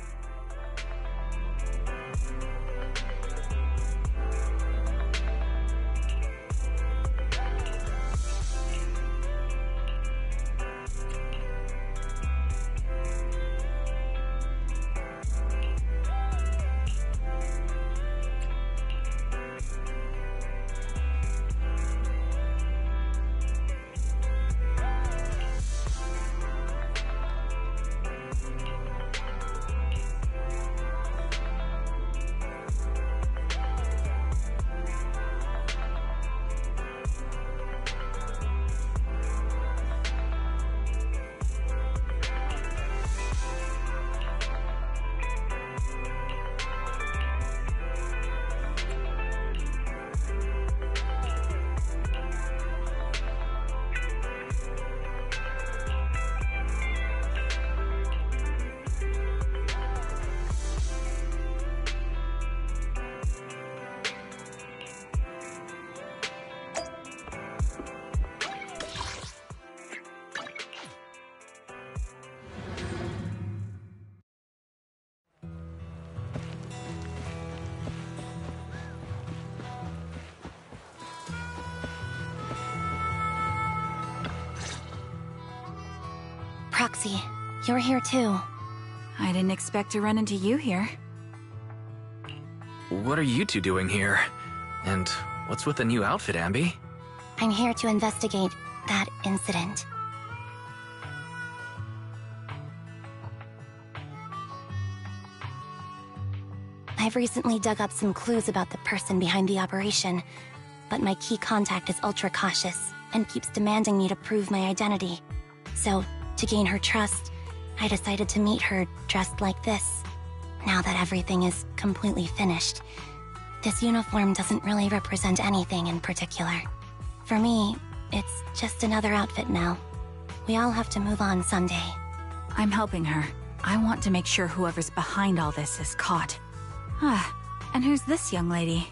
Proxy, you're here too. I didn't expect to run into you here. What are you two doing here? And what's with the new outfit, Ambi? I'm here to investigate that incident. I've recently dug up some clues about the person behind the operation, but my key contact is ultra cautious and keeps demanding me to prove my identity. So, to gain her trust, I decided to meet her dressed like this. Now that everything is completely finished, this uniform doesn't really represent anything in particular. For me, it's just another outfit now. We all have to move on someday. I'm helping her. I want to make sure whoever's behind all this is caught. And who's this young lady?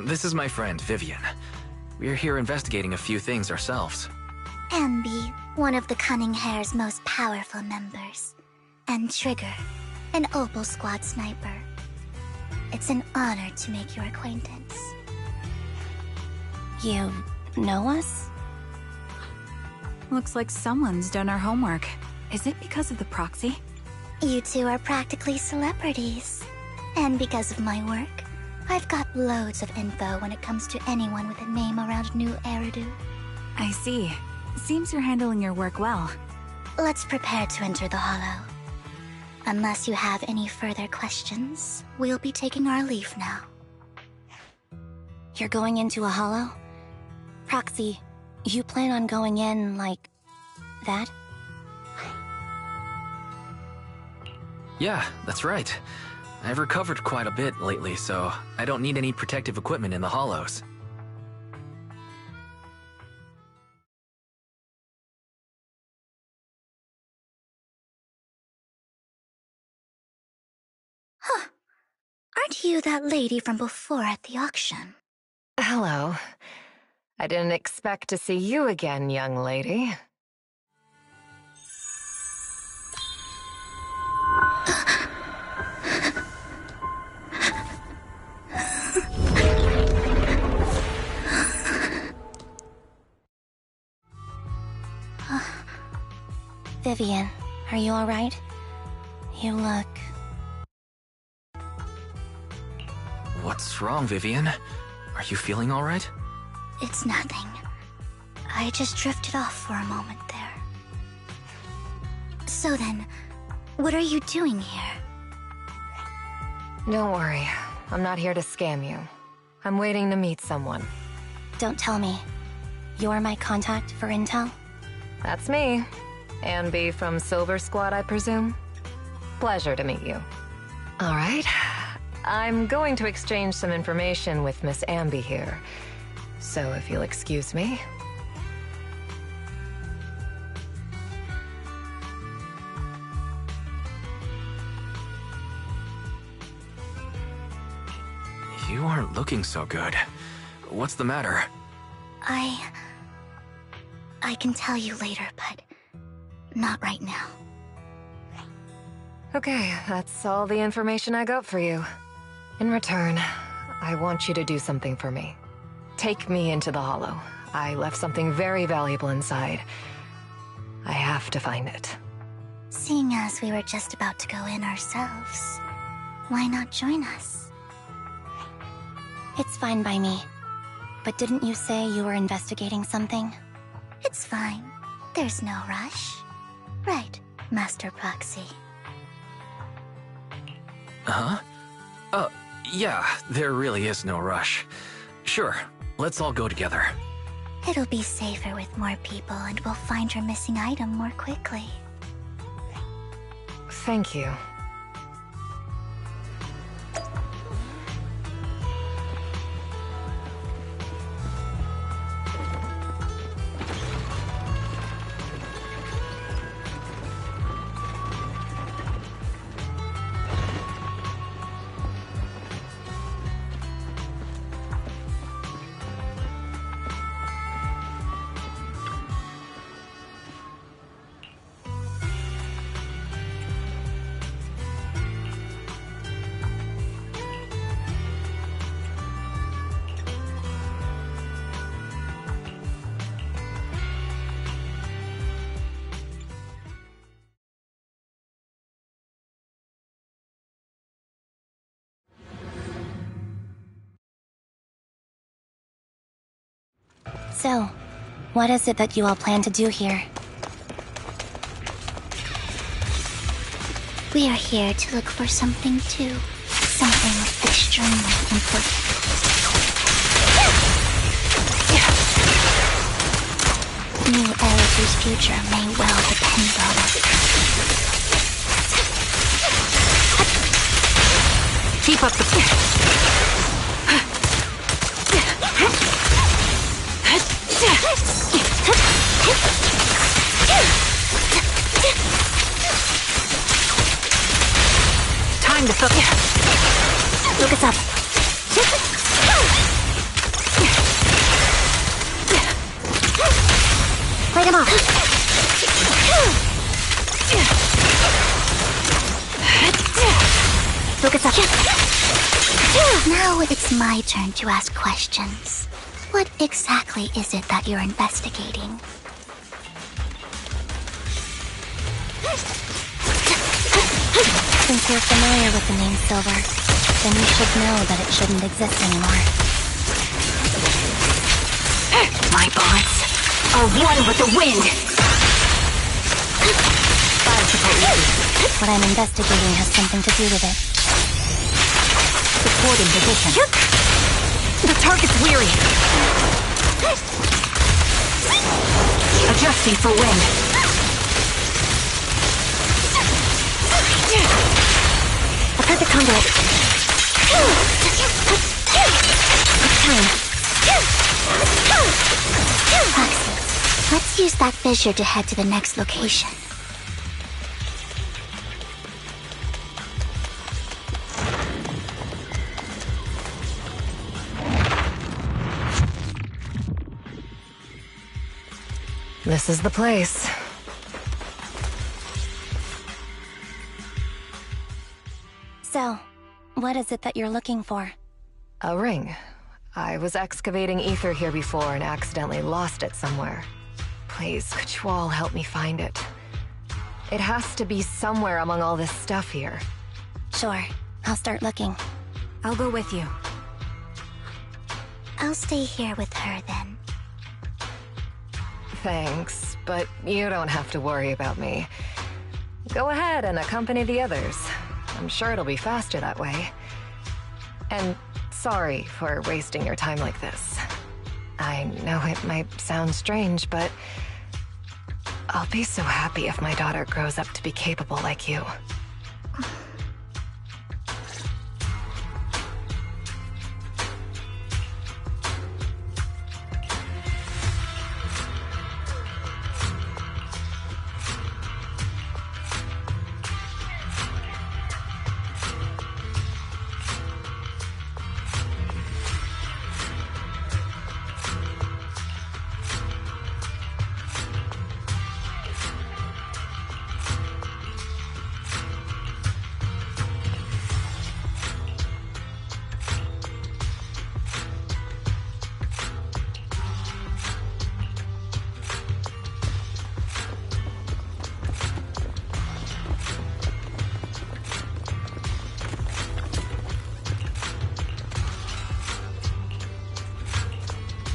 This is my friend, Vivian. We're here investigating a few things ourselves. Ambi, one of the Cunning Hair's most powerful members. And Trigger, an Opal Squad sniper. It's an honor to make your acquaintance. You know us? Looks like someone's done our homework. Is it because of the proxy? You two are practically celebrities. And because of my work, I've got loads of info when it comes to anyone with a name around New Eridu. I see. Seems you're handling your work well. Let's prepare to enter the Hollow. Unless you have any further questions, we'll be taking our leave now. You're going into a Hollow? Proxy, you plan on going in like that? Yeah, that's right. I've recovered quite a bit lately, so I don't need any protective equipment in the hollows. Huh. Aren't you that lady from before at the auction? Hello. I didn't expect to see you again, young lady. Vivian, are you alright? You look... What's wrong, Vivian? Are you feeling alright? It's nothing. I just drifted off for a moment there. So then, what are you doing here? Don't worry. I'm not here to scam you. I'm waiting to meet someone. Don't tell me. You're my contact for intel? That's me. Ambi from Silver Squad, I presume? Pleasure to meet you. All right. I'm going to exchange some information with Miss Ambi here. So if you'll excuse me. You aren't looking so good. What's the matter? I can tell you later, but not right now. Okay, that's all the information I got for you. In return, I want you to do something for me. Take me into the Hollow. I left something very valuable inside. I have to find it. Seeing as we were just about to go in ourselves, why not join us? It's fine by me. But didn't you say you were investigating something? It's fine. There's no rush. Right, Master Proxy. Huh? Yeah, there really is no rush. Sure, let's all go together. It'll be safer with more people, and we'll find your missing item more quickly. Thank you. So, what is it that you all plan to do here? We are here to look for something too. Something extremely important. New Erica's future may well depend on it. Keep up the... Time to focus. Focus up. Fight him off. Focus up. Now it's my turn to ask questions. What exactly is it that you're investigating? Since you're familiar with the name Silver, then you should know that it shouldn't exist anymore. My bonds are one with the wind. What I'm investigating has something to do with it. Supporting position. The target's weary. Adjusting for wind. A perfect conduit. Foxy, let's use that fissure to head to the next location. This is the place. So, what is it that you're looking for? A ring. I was excavating ether here before and accidentally lost it somewhere. Please, could you all help me find it? It has to be somewhere among all this stuff here. Sure, I'll start looking. I'll go with you. I'll stay here with her then. Thanks, but you don't have to worry about me. Go ahead and accompany the others. I'm sure it'll be faster that way. And sorry for wasting your time like this. I know it might sound strange, but I'll be so happy if my daughter grows up to be capable like you.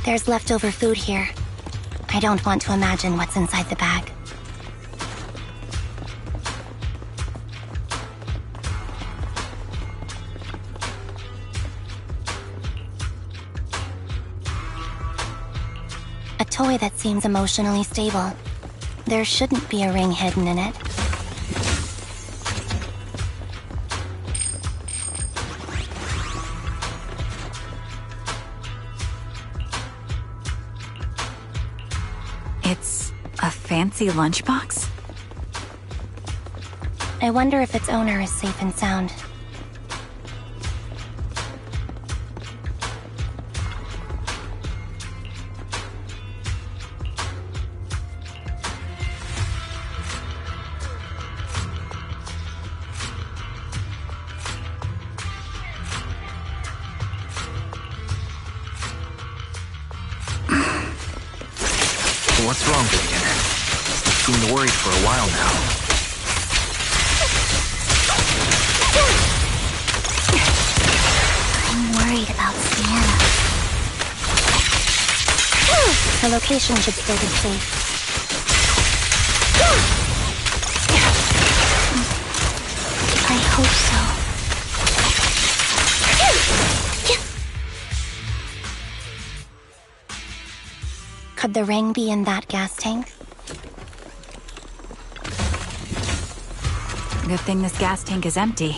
There's leftover food here. I don't want to imagine what's inside the bag. A toy that seems emotionally stable. There shouldn't be a ring hidden in it. It's a fancy lunchbox? I wonder if its owner is safe and sound. What's wrong, Vivian? You seem worried for a while now. I'm worried about Sienna. Her location should still be safe. I hope so. Could the ring be in that gas tank? Good thing this gas tank is empty.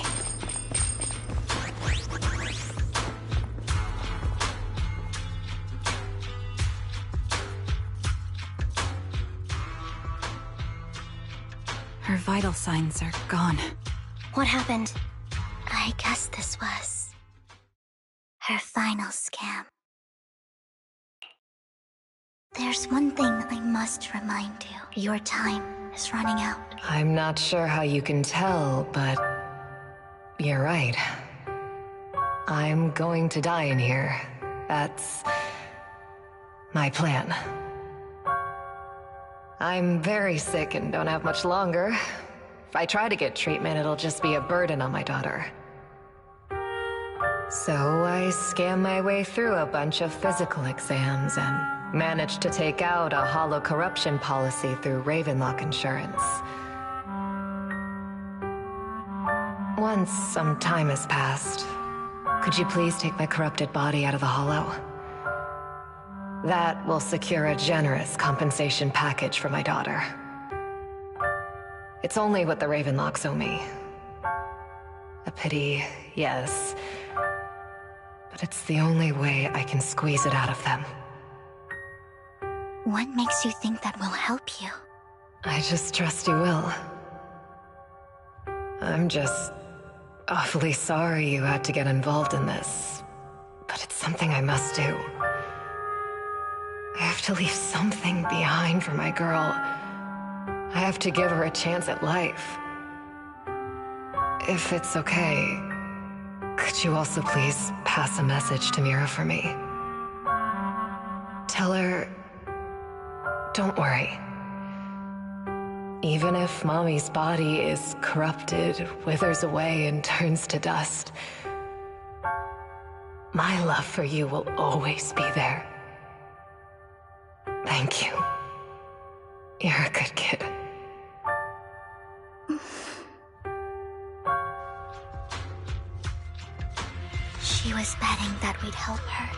Her vital signs are gone. What happened? I guess this was her final scam. There's one thing I must remind you. Your time is running out. I'm not sure how you can tell, but you're right. I'm going to die in here. That's my plan. I'm very sick and don't have much longer. If I try to get treatment, it'll just be a burden on my daughter. So I scam my way through a bunch of physical exams and managed to take out a hollow corruption policy through Ravenlock Insurance. Once some time has passed, could you please take my corrupted body out of the hollow? That will secure a generous compensation package for my daughter. It's only what the Ravenlocks owe me. A pity, yes. But it's the only way I can squeeze it out of them. What makes you think that will help you? I just trust you will. I'm just awfully sorry you had to get involved in this. But it's something I must do. I have to leave something behind for my girl. I have to give her a chance at life. If it's okay, could you also please pass a message to Mira for me? Tell her, don't worry. Even if Mommy's body is corrupted, withers away, and turns to dust, my love for you will always be there. Thank you. You're a good kid. She was betting that we'd help her.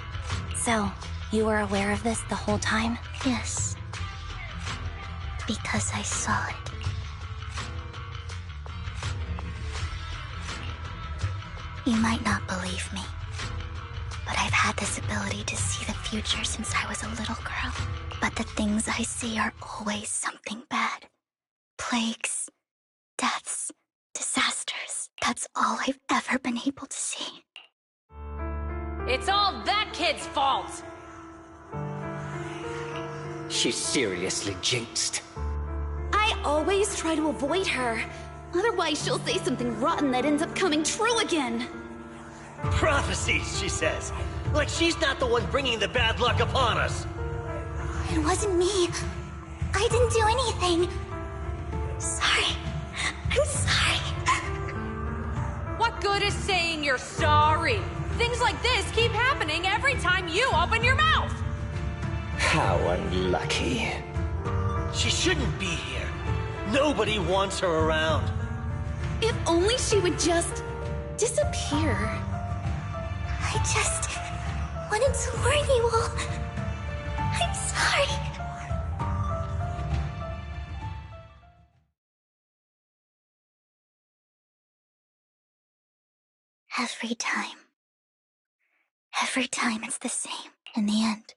So, you were aware of this the whole time? Yes. Because I saw it. You might not believe me, but I've had this ability to see the future since I was a little girl. But the things I see are always something bad. Plagues, deaths, disasters. That's all I've ever been able to see. It's all that kid's fault! She's seriously jinxed. I always try to avoid her. Otherwise, she'll say something rotten that ends up coming true again. Prophecies, she says. Like she's not the one bringing the bad luck upon us. It wasn't me. I didn't do anything. Sorry. I'm sorry. What good is saying you're sorry? Things like this keep happening every time you open your mouth. How unlucky. She shouldn't be here. Nobody wants her around. If only she would just disappear. I just wanted to warn you all. I'm sorry. Every time it's the same. In the end,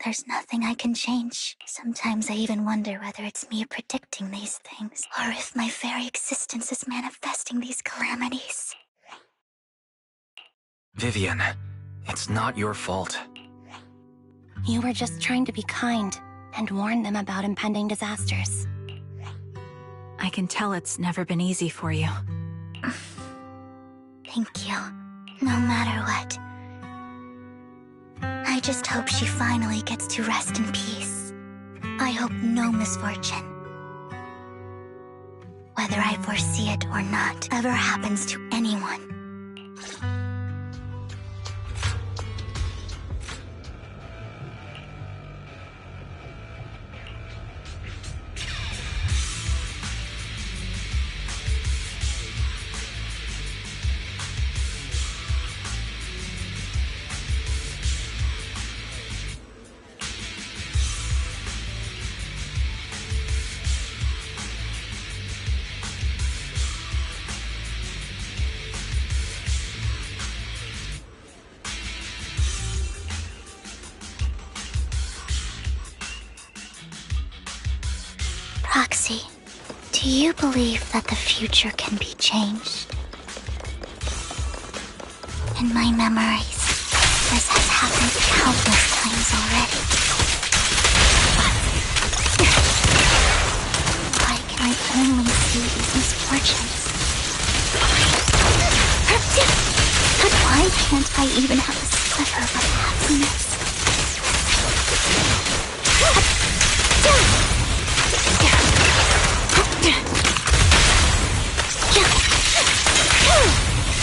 there's nothing I can change. Sometimes I even wonder whether it's me predicting these things, or if my very existence is manifesting these calamities. Vivian, it's not your fault. You were just trying to be kind and warn them about impending disasters. I can tell it's never been easy for you. Thank you. No matter what. I just hope she finally gets to rest in peace. I hope no misfortune, whether I foresee it or not, ever happens to anyone. Proxy, do you believe that the future can be changed? In my memories, this has happened countless times already. But why can I only see these misfortunes? But why can't I even have a sliver of happiness?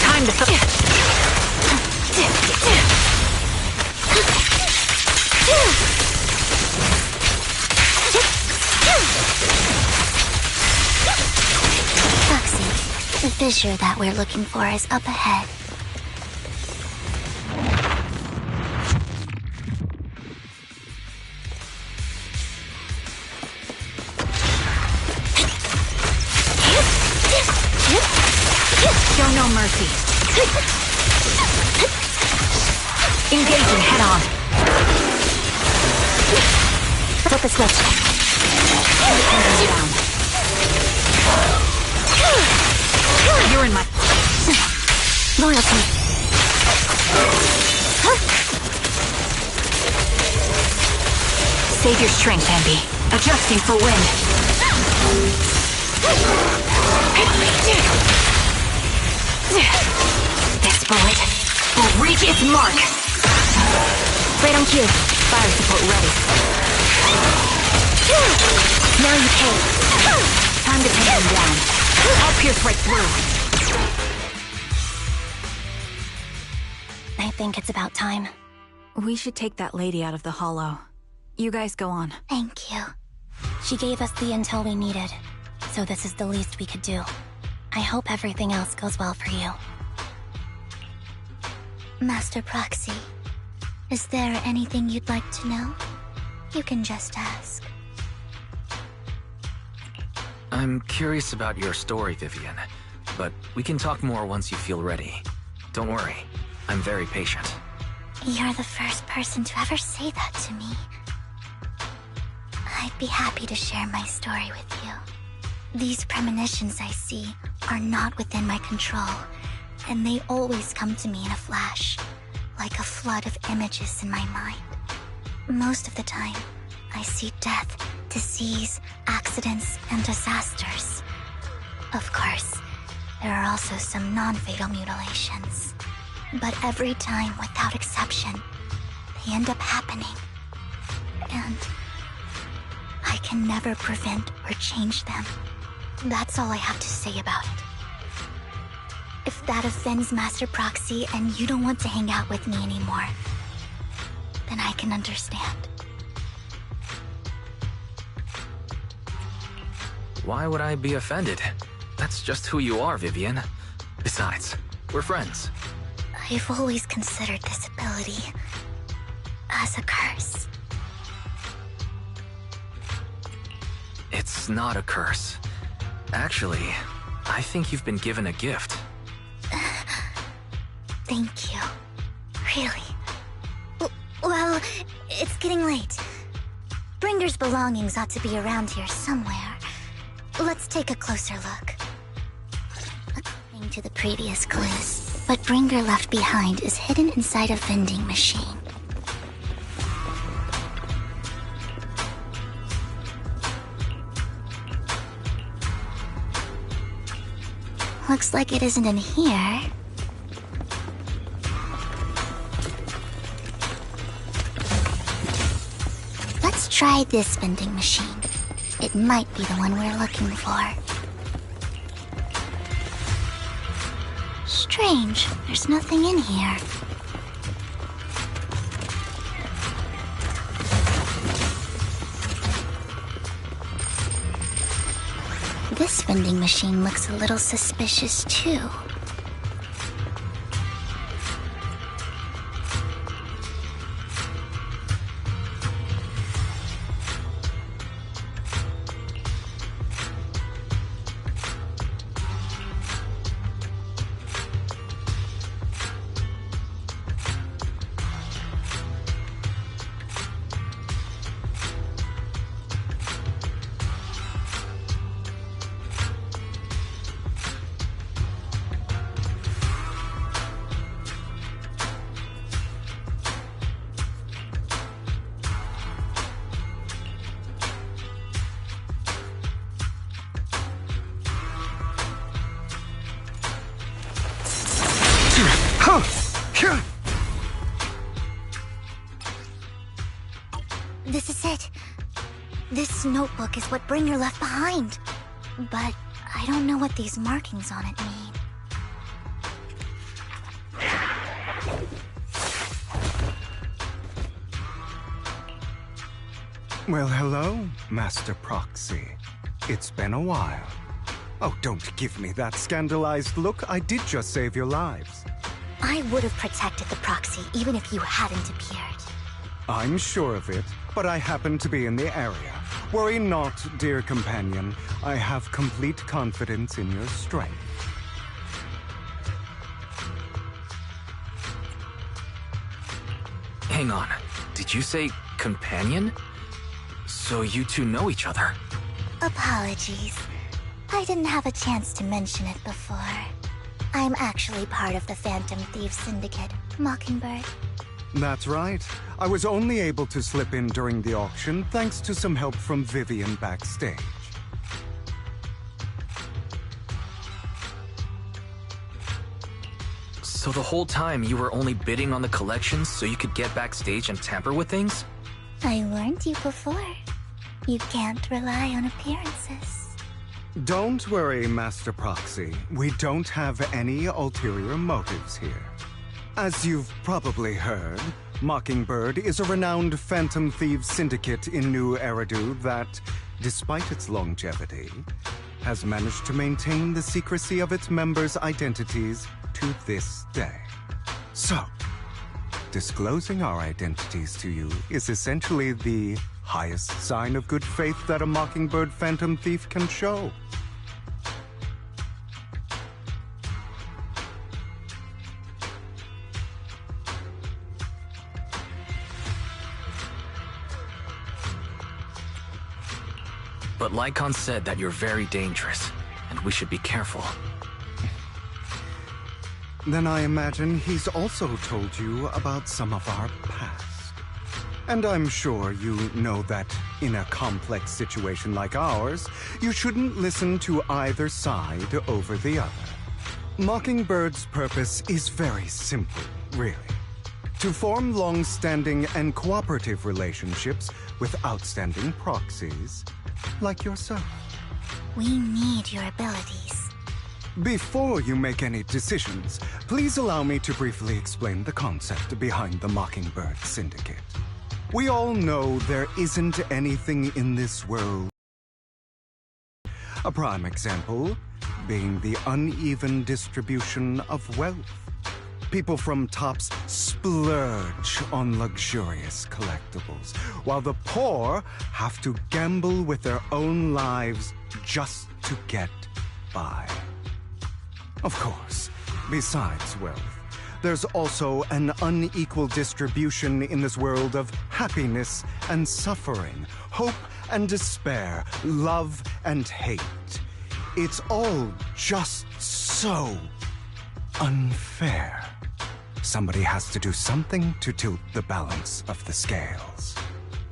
Time to Proxy, the fissure that we're looking for is up ahead. show no mercy. Engaging head on. Flip a switch. Down. You're in my loyalty. Save your strength, Ambi. Adjusting for wind. This bullet will reach its mark. Right on cue. Fire support ready. Now you pay. Time to take him down. I'll pierce right through. I think it's about time. We should take that lady out of the hollow. You guys go on. Thank you. She gave us the intel we needed, so this is the least we could do. I hope everything else goes well for you. Master Proxy, is there anything you'd like to know? You can just ask. I'm curious about your story, Vivian, but we can talk more once you feel ready. Don't worry, I'm very patient. You're the first person to ever say that to me. I'd be happy to share my story with you. These premonitions I see are not within my control, and they always come to me in a flash, like a flood of images in my mind. Most of the time, I see death, disease, accidents, and disasters. Of course, there are also some non-fatal mutilations. But every time, without exception, they end up happening. And I can never prevent or change them. That's all I have to say about it. If that offends Master Proxy and you don't want to hang out with me anymore, then I can understand. Why would I be offended? That's just who you are, Vivian. Besides, we're friends. I've always considered this ability as a curse. It's not a curse. Actually, I think you've been given a gift. Thank you. Really. Well, it's getting late. Bringer's belongings ought to be around here somewhere. Let's take a closer look. According to the previous clues, what Bringer left behind is hidden inside a vending machine. Looks like it isn't in here. Let's try this vending machine. It might be the one we're looking for. Strange, there's nothing in here. This vending machine looks a little suspicious too. This is it. This notebook is what Bringer left behind. But I don't know what these markings on it mean. Well, hello, Master Proxy. It's been a while. Oh, don't give me that scandalized look. I did just save your lives. I would have protected the proxy even if you hadn't appeared. I'm sure of it, but I happen to be in the area. Worry not, dear companion. I have complete confidence in your strength. Hang on. Did you say companion? So you two know each other? Apologies. I didn't have a chance to mention it before. I'm actually part of the Phantom Thieves Syndicate, Mockingbird. That's right. I was only able to slip in during the auction thanks to some help from Vivian backstage. So the whole time you were only bidding on the collections so you could get backstage and tamper with things? I warned you before. You can't rely on appearances. Don't worry, Master Proxy. We don't have any ulterior motives here. As you've probably heard, Mockingbird is a renowned Phantom Thieves syndicate in New Eridu that, despite its longevity, has managed to maintain the secrecy of its members' identities to this day. So, disclosing our identities to you is essentially the highest sign of good faith that a Mockingbird Phantom Thief can show. But Lycon said that you're very dangerous, and we should be careful. Then I imagine he's also told you about some of our past. And I'm sure you know that in a complex situation like ours, you shouldn't listen to either side over the other. Mockingbird's purpose is very simple, really. To form long-standing and cooperative relationships with outstanding proxies like yourself. We need your abilities. Before you make any decisions, please allow me to briefly explain the concept behind the Mockingbird Syndicate. We all know there isn't anything in this world. A prime example being the uneven distribution of wealth. People from tops splurge on luxurious collectibles, while the poor have to gamble with their own lives just to get by. Of course, besides wealth, there's also an unequal distribution in this world of happiness and suffering, hope and despair, love and hate. It's all just so unfair. Somebody has to do something to tilt the balance of the scales.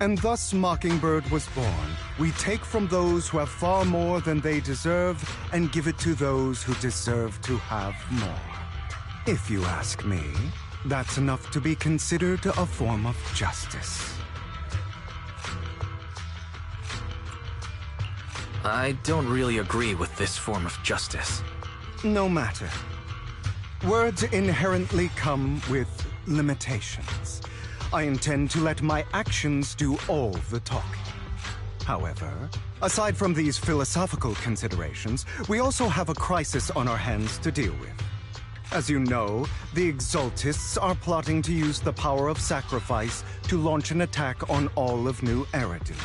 And thus Mockingbird was born. We take from those who have far more than they deserve and give it to those who deserve to have more. If you ask me, that's enough to be considered a form of justice. I don't really agree with this form of justice. No matter. Words inherently come with limitations. I intend to let my actions do all the talking. However, aside from these philosophical considerations, we also have a crisis on our hands to deal with. As you know, the Exaltists are plotting to use the power of sacrifice to launch an attack on all of New Eridu.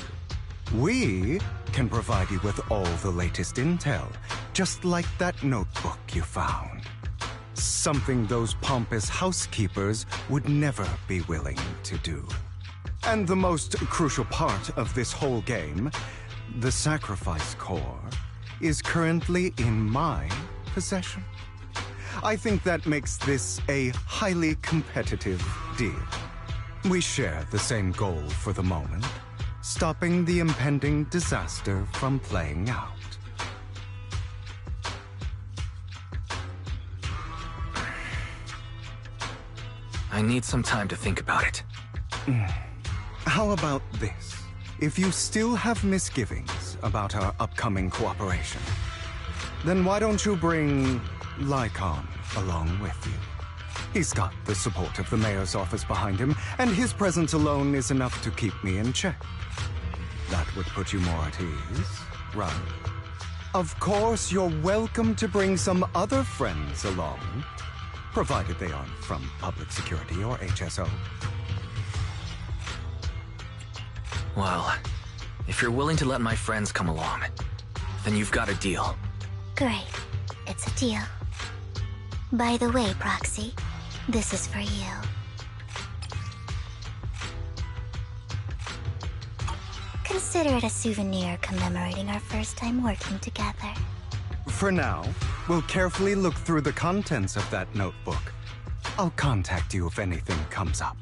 We can provide you with all the latest intel, just like that notebook you found. Something those pompous housekeepers would never be willing to do. And the most crucial part of this whole game, the sacrifice core, is currently in my possession. I think that makes this a highly competitive deal. We share the same goal for the moment, stopping the impending disaster from playing out. I need some time to think about it. How about this? If you still have misgivings about our upcoming cooperation, then why don't you bring Lycon along with you? He's got the support of the mayor's office behind him, and his presence alone is enough to keep me in check. That would put you more at ease, right? Of course, you're welcome to bring some other friends along, provided they aren't from public security or HSO. Well, if you're willing to let my friends come along, then you've got a deal. Great. It's a deal. By the way, Proxy, this is for you. Consider it a souvenir commemorating our first time working together. For now, we'll carefully look through the contents of that notebook. I'll contact you if anything comes up.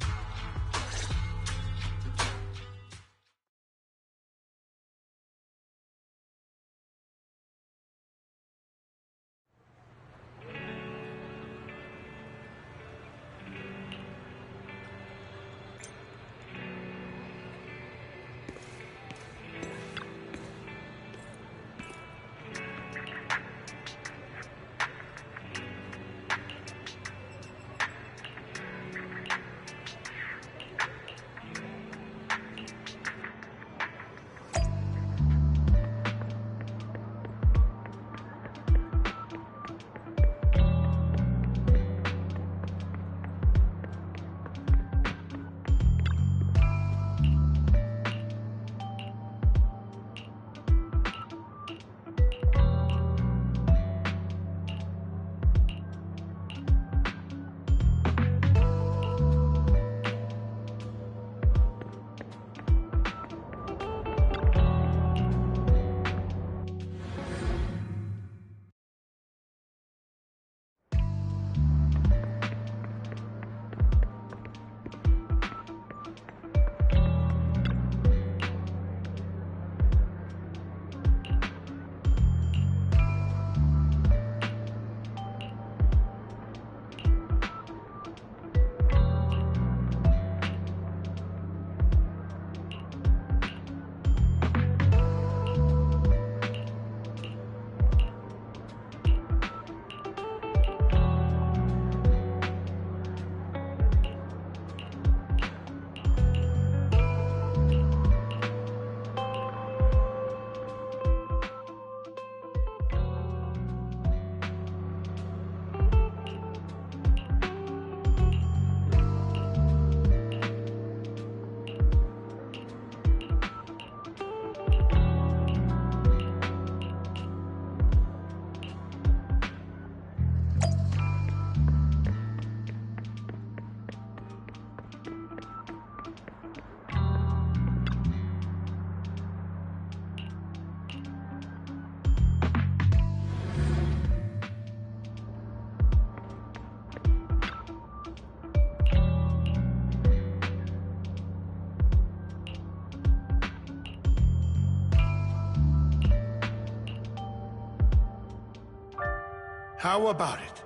How about it?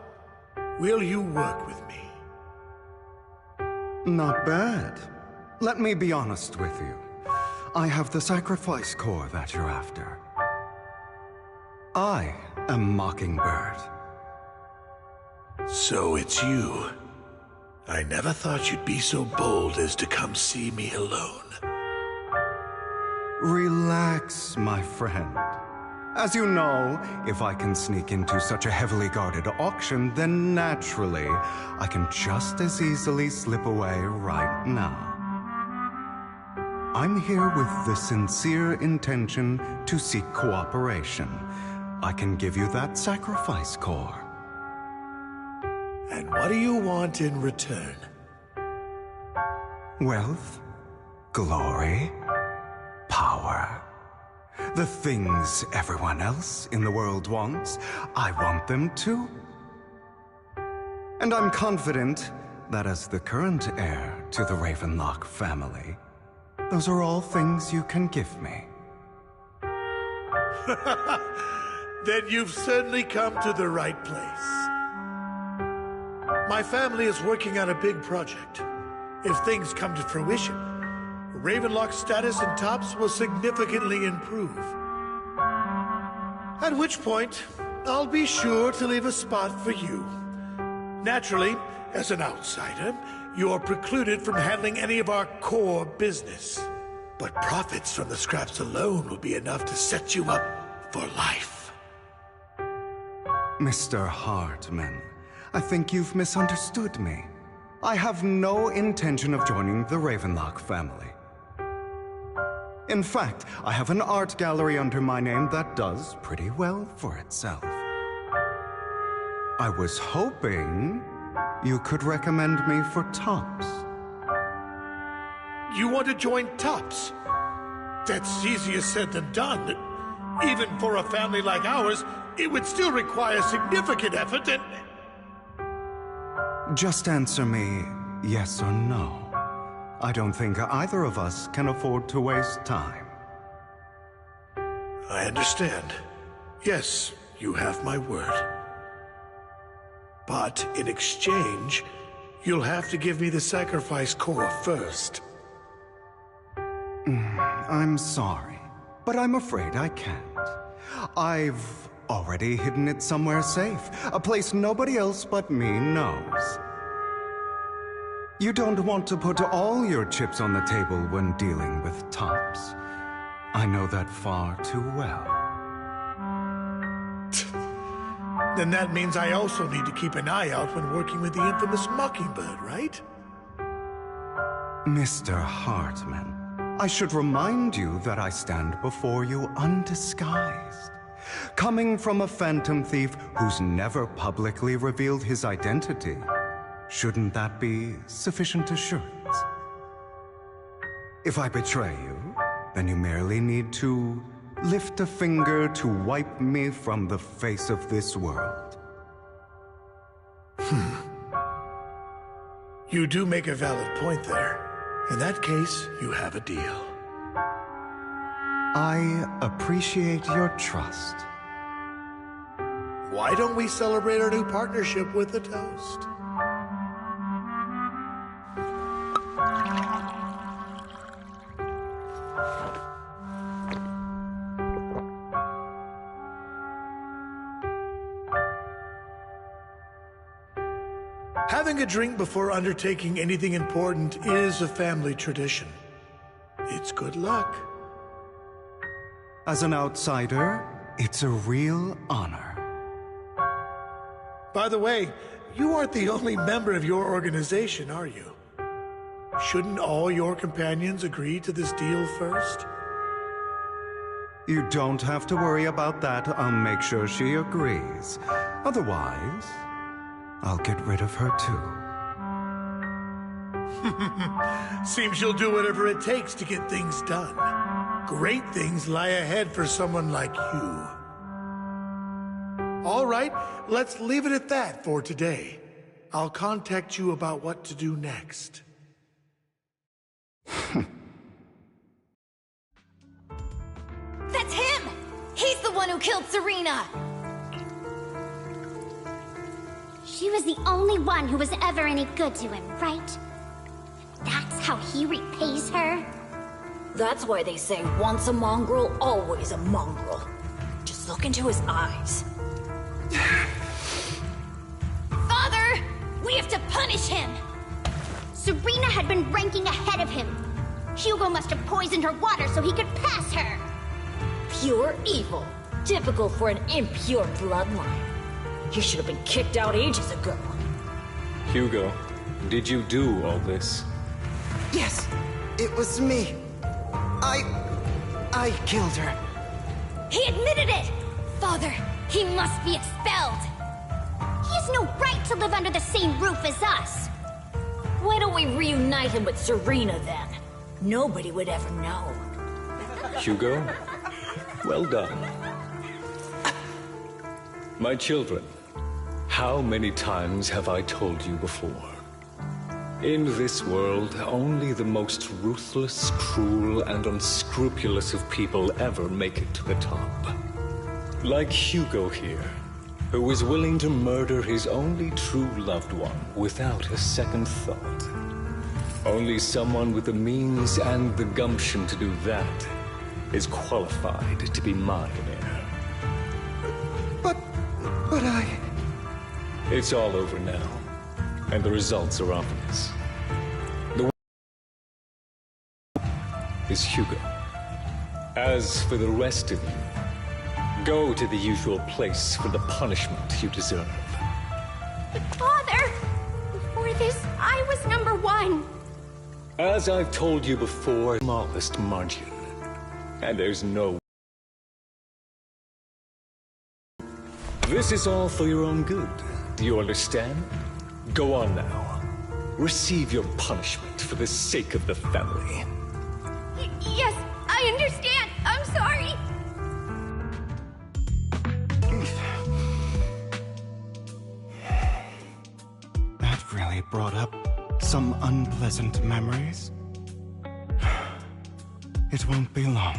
Will you work with me? Not bad. Let me be honest with you. I have the sacrifice core that you're after. I am Mockingbird. So it's you. I never thought you'd be so bold as to come see me alone. Relax, my friend. As you know, if I can sneak into such a heavily guarded auction, then naturally, I can just as easily slip away right now. I'm here with the sincere intention to seek cooperation. I can give you that sacrifice core. And what do you want in return? Wealth, glory, power. The things everyone else in the world wants, I want them too. And I'm confident that as the current heir to the Ravenlock family, those are all things you can give me. Then you've certainly come to the right place. My family is working on a big project. If things come to fruition, Ravenlock's status in tops will significantly improve. At which point, I'll be sure to leave a spot for you. Naturally, as an outsider, you're precluded from handling any of our core business. But profits from the scraps alone will be enough to set you up for life. Mr. Hartman, I think you've misunderstood me. I have no intention of joining the Ravenlock family. In fact, I have an art gallery under my name that does pretty well for itself. I was hoping you could recommend me for tops. You want to join tops? That's easier said than done. Even for a family like ours, it would still require significant effort and... Just answer me yes or no. I don't think either of us can afford to waste time. I understand. Yes, you have my word. But in exchange, you'll have to give me the sacrifice core first. I'm sorry, but I'm afraid I can't. I've already hidden it somewhere safe, a place nobody else but me knows. You don't want to put all your chips on the table when dealing with tops. I know that far too well. Then that means I also need to keep an eye out when working with the infamous Mockingbird, right? Mr. Hartman, I should remind you that I stand before you undisguised. Coming from a phantom thief who's never publicly revealed his identity, shouldn't that be sufficient assurance? If I betray you, then you merely need to lift a finger to wipe me from the face of this world. You do make a valid point there. In that case, you have a deal. I appreciate your trust. Why don't we celebrate our new partnership with a toast? Having a drink before undertaking anything important is a family tradition. It's good luck. As an outsider, it's a real honor. By the way, you aren't the only member of your organization, are you? Shouldn't all your companions agree to this deal first? You don't have to worry about that. I'll make sure she agrees. Otherwise, I'll get rid of her too. Seems you'll do whatever it takes to get things done. Great things lie ahead for someone like you. All right, let's leave it at that for today. I'll contact you about what to do next. That's him! He's the one who killed Serena! She was the only one who was ever any good to him, right? That's how he repays her? That's why they say once a mongrel, always a mongrel. Just look into his eyes. Father! We have to punish him! Serena had been ranking ahead of him. Hugo must have poisoned her water so he could pass her. Pure evil. Typical for an impure bloodline. He should have been kicked out ages ago. Hugo, did you do all this? Yes, it was me. I killed her. He admitted it! Father, he must be expelled! He has no right to live under the same roof as us. Why don't we reunite him with Serena then? Nobody would ever know. Hugo, well done. My children, how many times have I told you before? In this world, only the most ruthless, cruel, and unscrupulous of people ever make it to the top. Like Hugo here, who was willing to murder his only true loved one without a second thought. Only someone with the means and the gumption to do that is qualified to be my heir. But I... It's all over now, and the results are obvious. The is Hugo. As for the rest of you, go to the usual place for the punishment you deserve. But Father! Before this, I was #1. As I've told you before, smallest margin. And there's no... This is all for your own good. Do you understand? Go on now. Receive your punishment for the sake of the family. Yes, I understand. I'm sorry. That really brought up some unpleasant memories. It won't be long.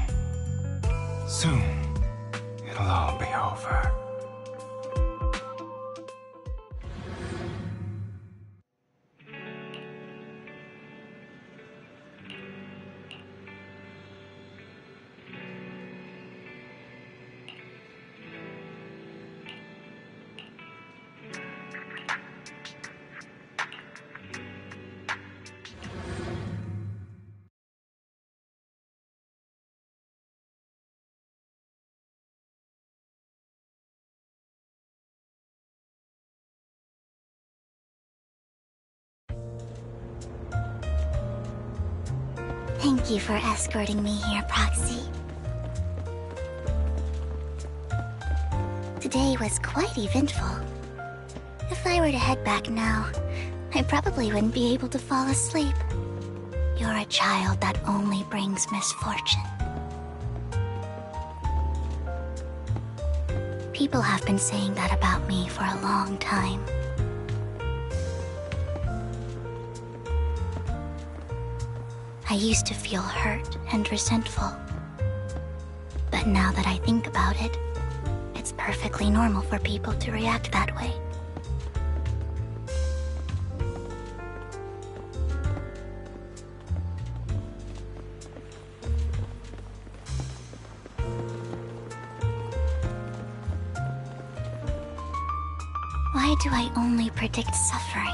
Soon, it'll all be over. Thank you for escorting me here, Proxy. Today was quite eventful. If I were to head back now, I probably wouldn't be able to fall asleep. You're a child that only brings misfortune. People have been saying that about me for a long time. I used to feel hurt and resentful. But now that I think about it, it's perfectly normal for people to react that way. Why do I only predict suffering?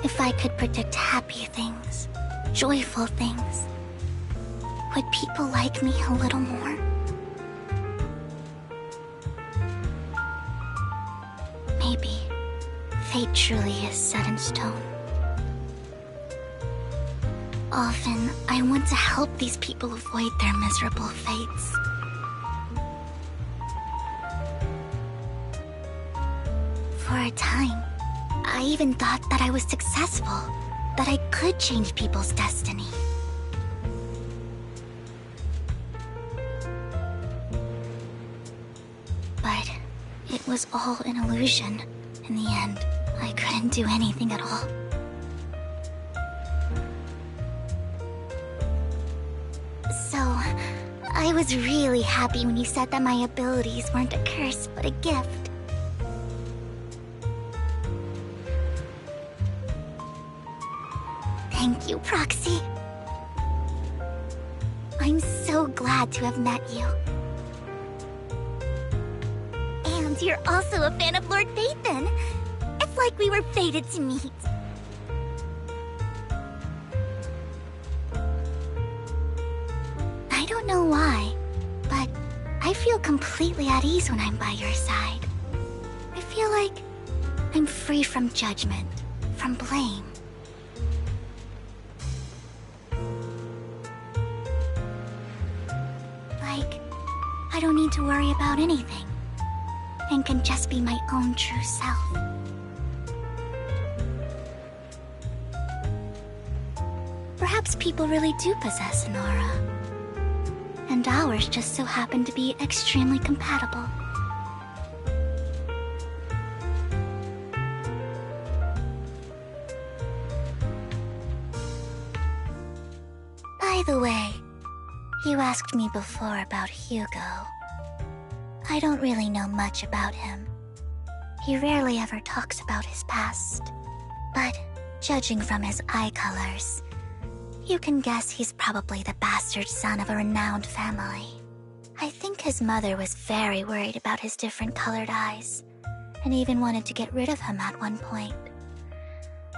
If I could predict happy things, joyful things, would people like me a little more? Maybe fate truly is set in stone. Often, I want to help these people avoid their miserable fates. For a time, I even thought that I was successful, that I could change people's destiny. But it was all an illusion. In the end, I couldn't do anything at all. So, I was really happy when you said that my abilities weren't a curse, but a gift. Thank you, Proxy. I'm so glad to have met you. And you're also a fan of Lord Phaethon. It's like we were fated to meet. I don't know why, but I feel completely at ease when I'm by your side. I feel like I'm free from judgment, from blame. I don't need to worry about anything, and can just be my own true self. Perhaps people really do possess an aura, and ours just so happen to be extremely compatible. By the way, you asked me before about Hugo. I don't really know much about him. He rarely ever talks about his past. But judging from his eye colors, you can guess he's probably the bastard son of a renowned family. I think his mother was very worried about his different colored eyes, and even wanted to get rid of him at one point.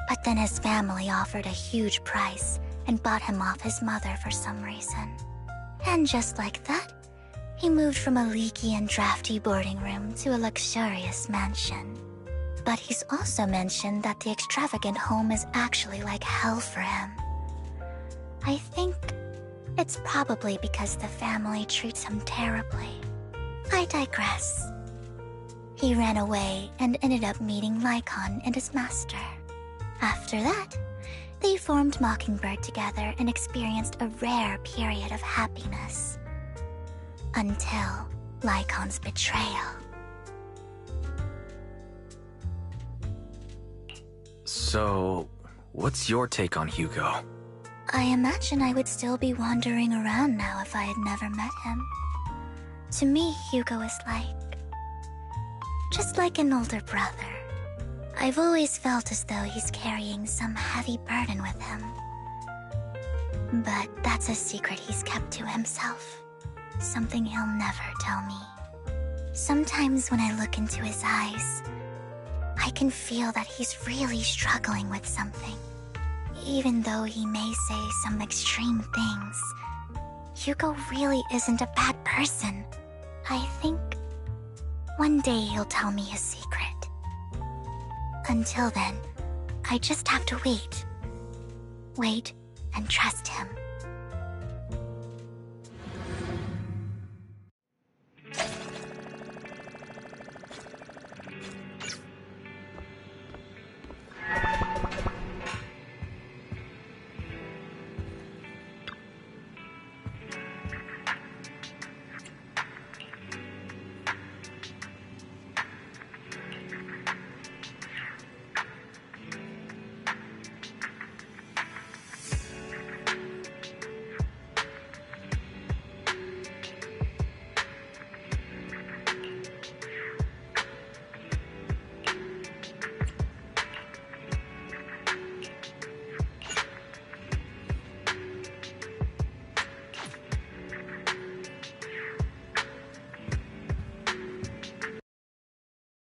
But then his family offered a huge price and bought him off his mother for some reason. And just like that, he moved from a leaky and drafty boarding room to a luxurious mansion. But he's also mentioned that the extravagant home is actually like hell for him. I think it's probably because the family treats him terribly. I digress. He ran away and ended up meeting Lycon and his master. After that, they formed Mockingbird together and experienced a rare period of happiness. Until Lycon's betrayal. So, what's your take on Hugo? I imagine I would still be wandering around now if I had never met him. To me, Hugo is just like an older brother. I've always felt as though he's carrying some heavy burden with him. But that's a secret he's kept to himself. Something he'll never tell me. Sometimes when I look into his eyes, I can feel that he's really struggling with something. Even though he may say some extreme things, Hugo really isn't a bad person. I think one day he'll tell me his secret. Until then, I just have to wait. Wait and trust him.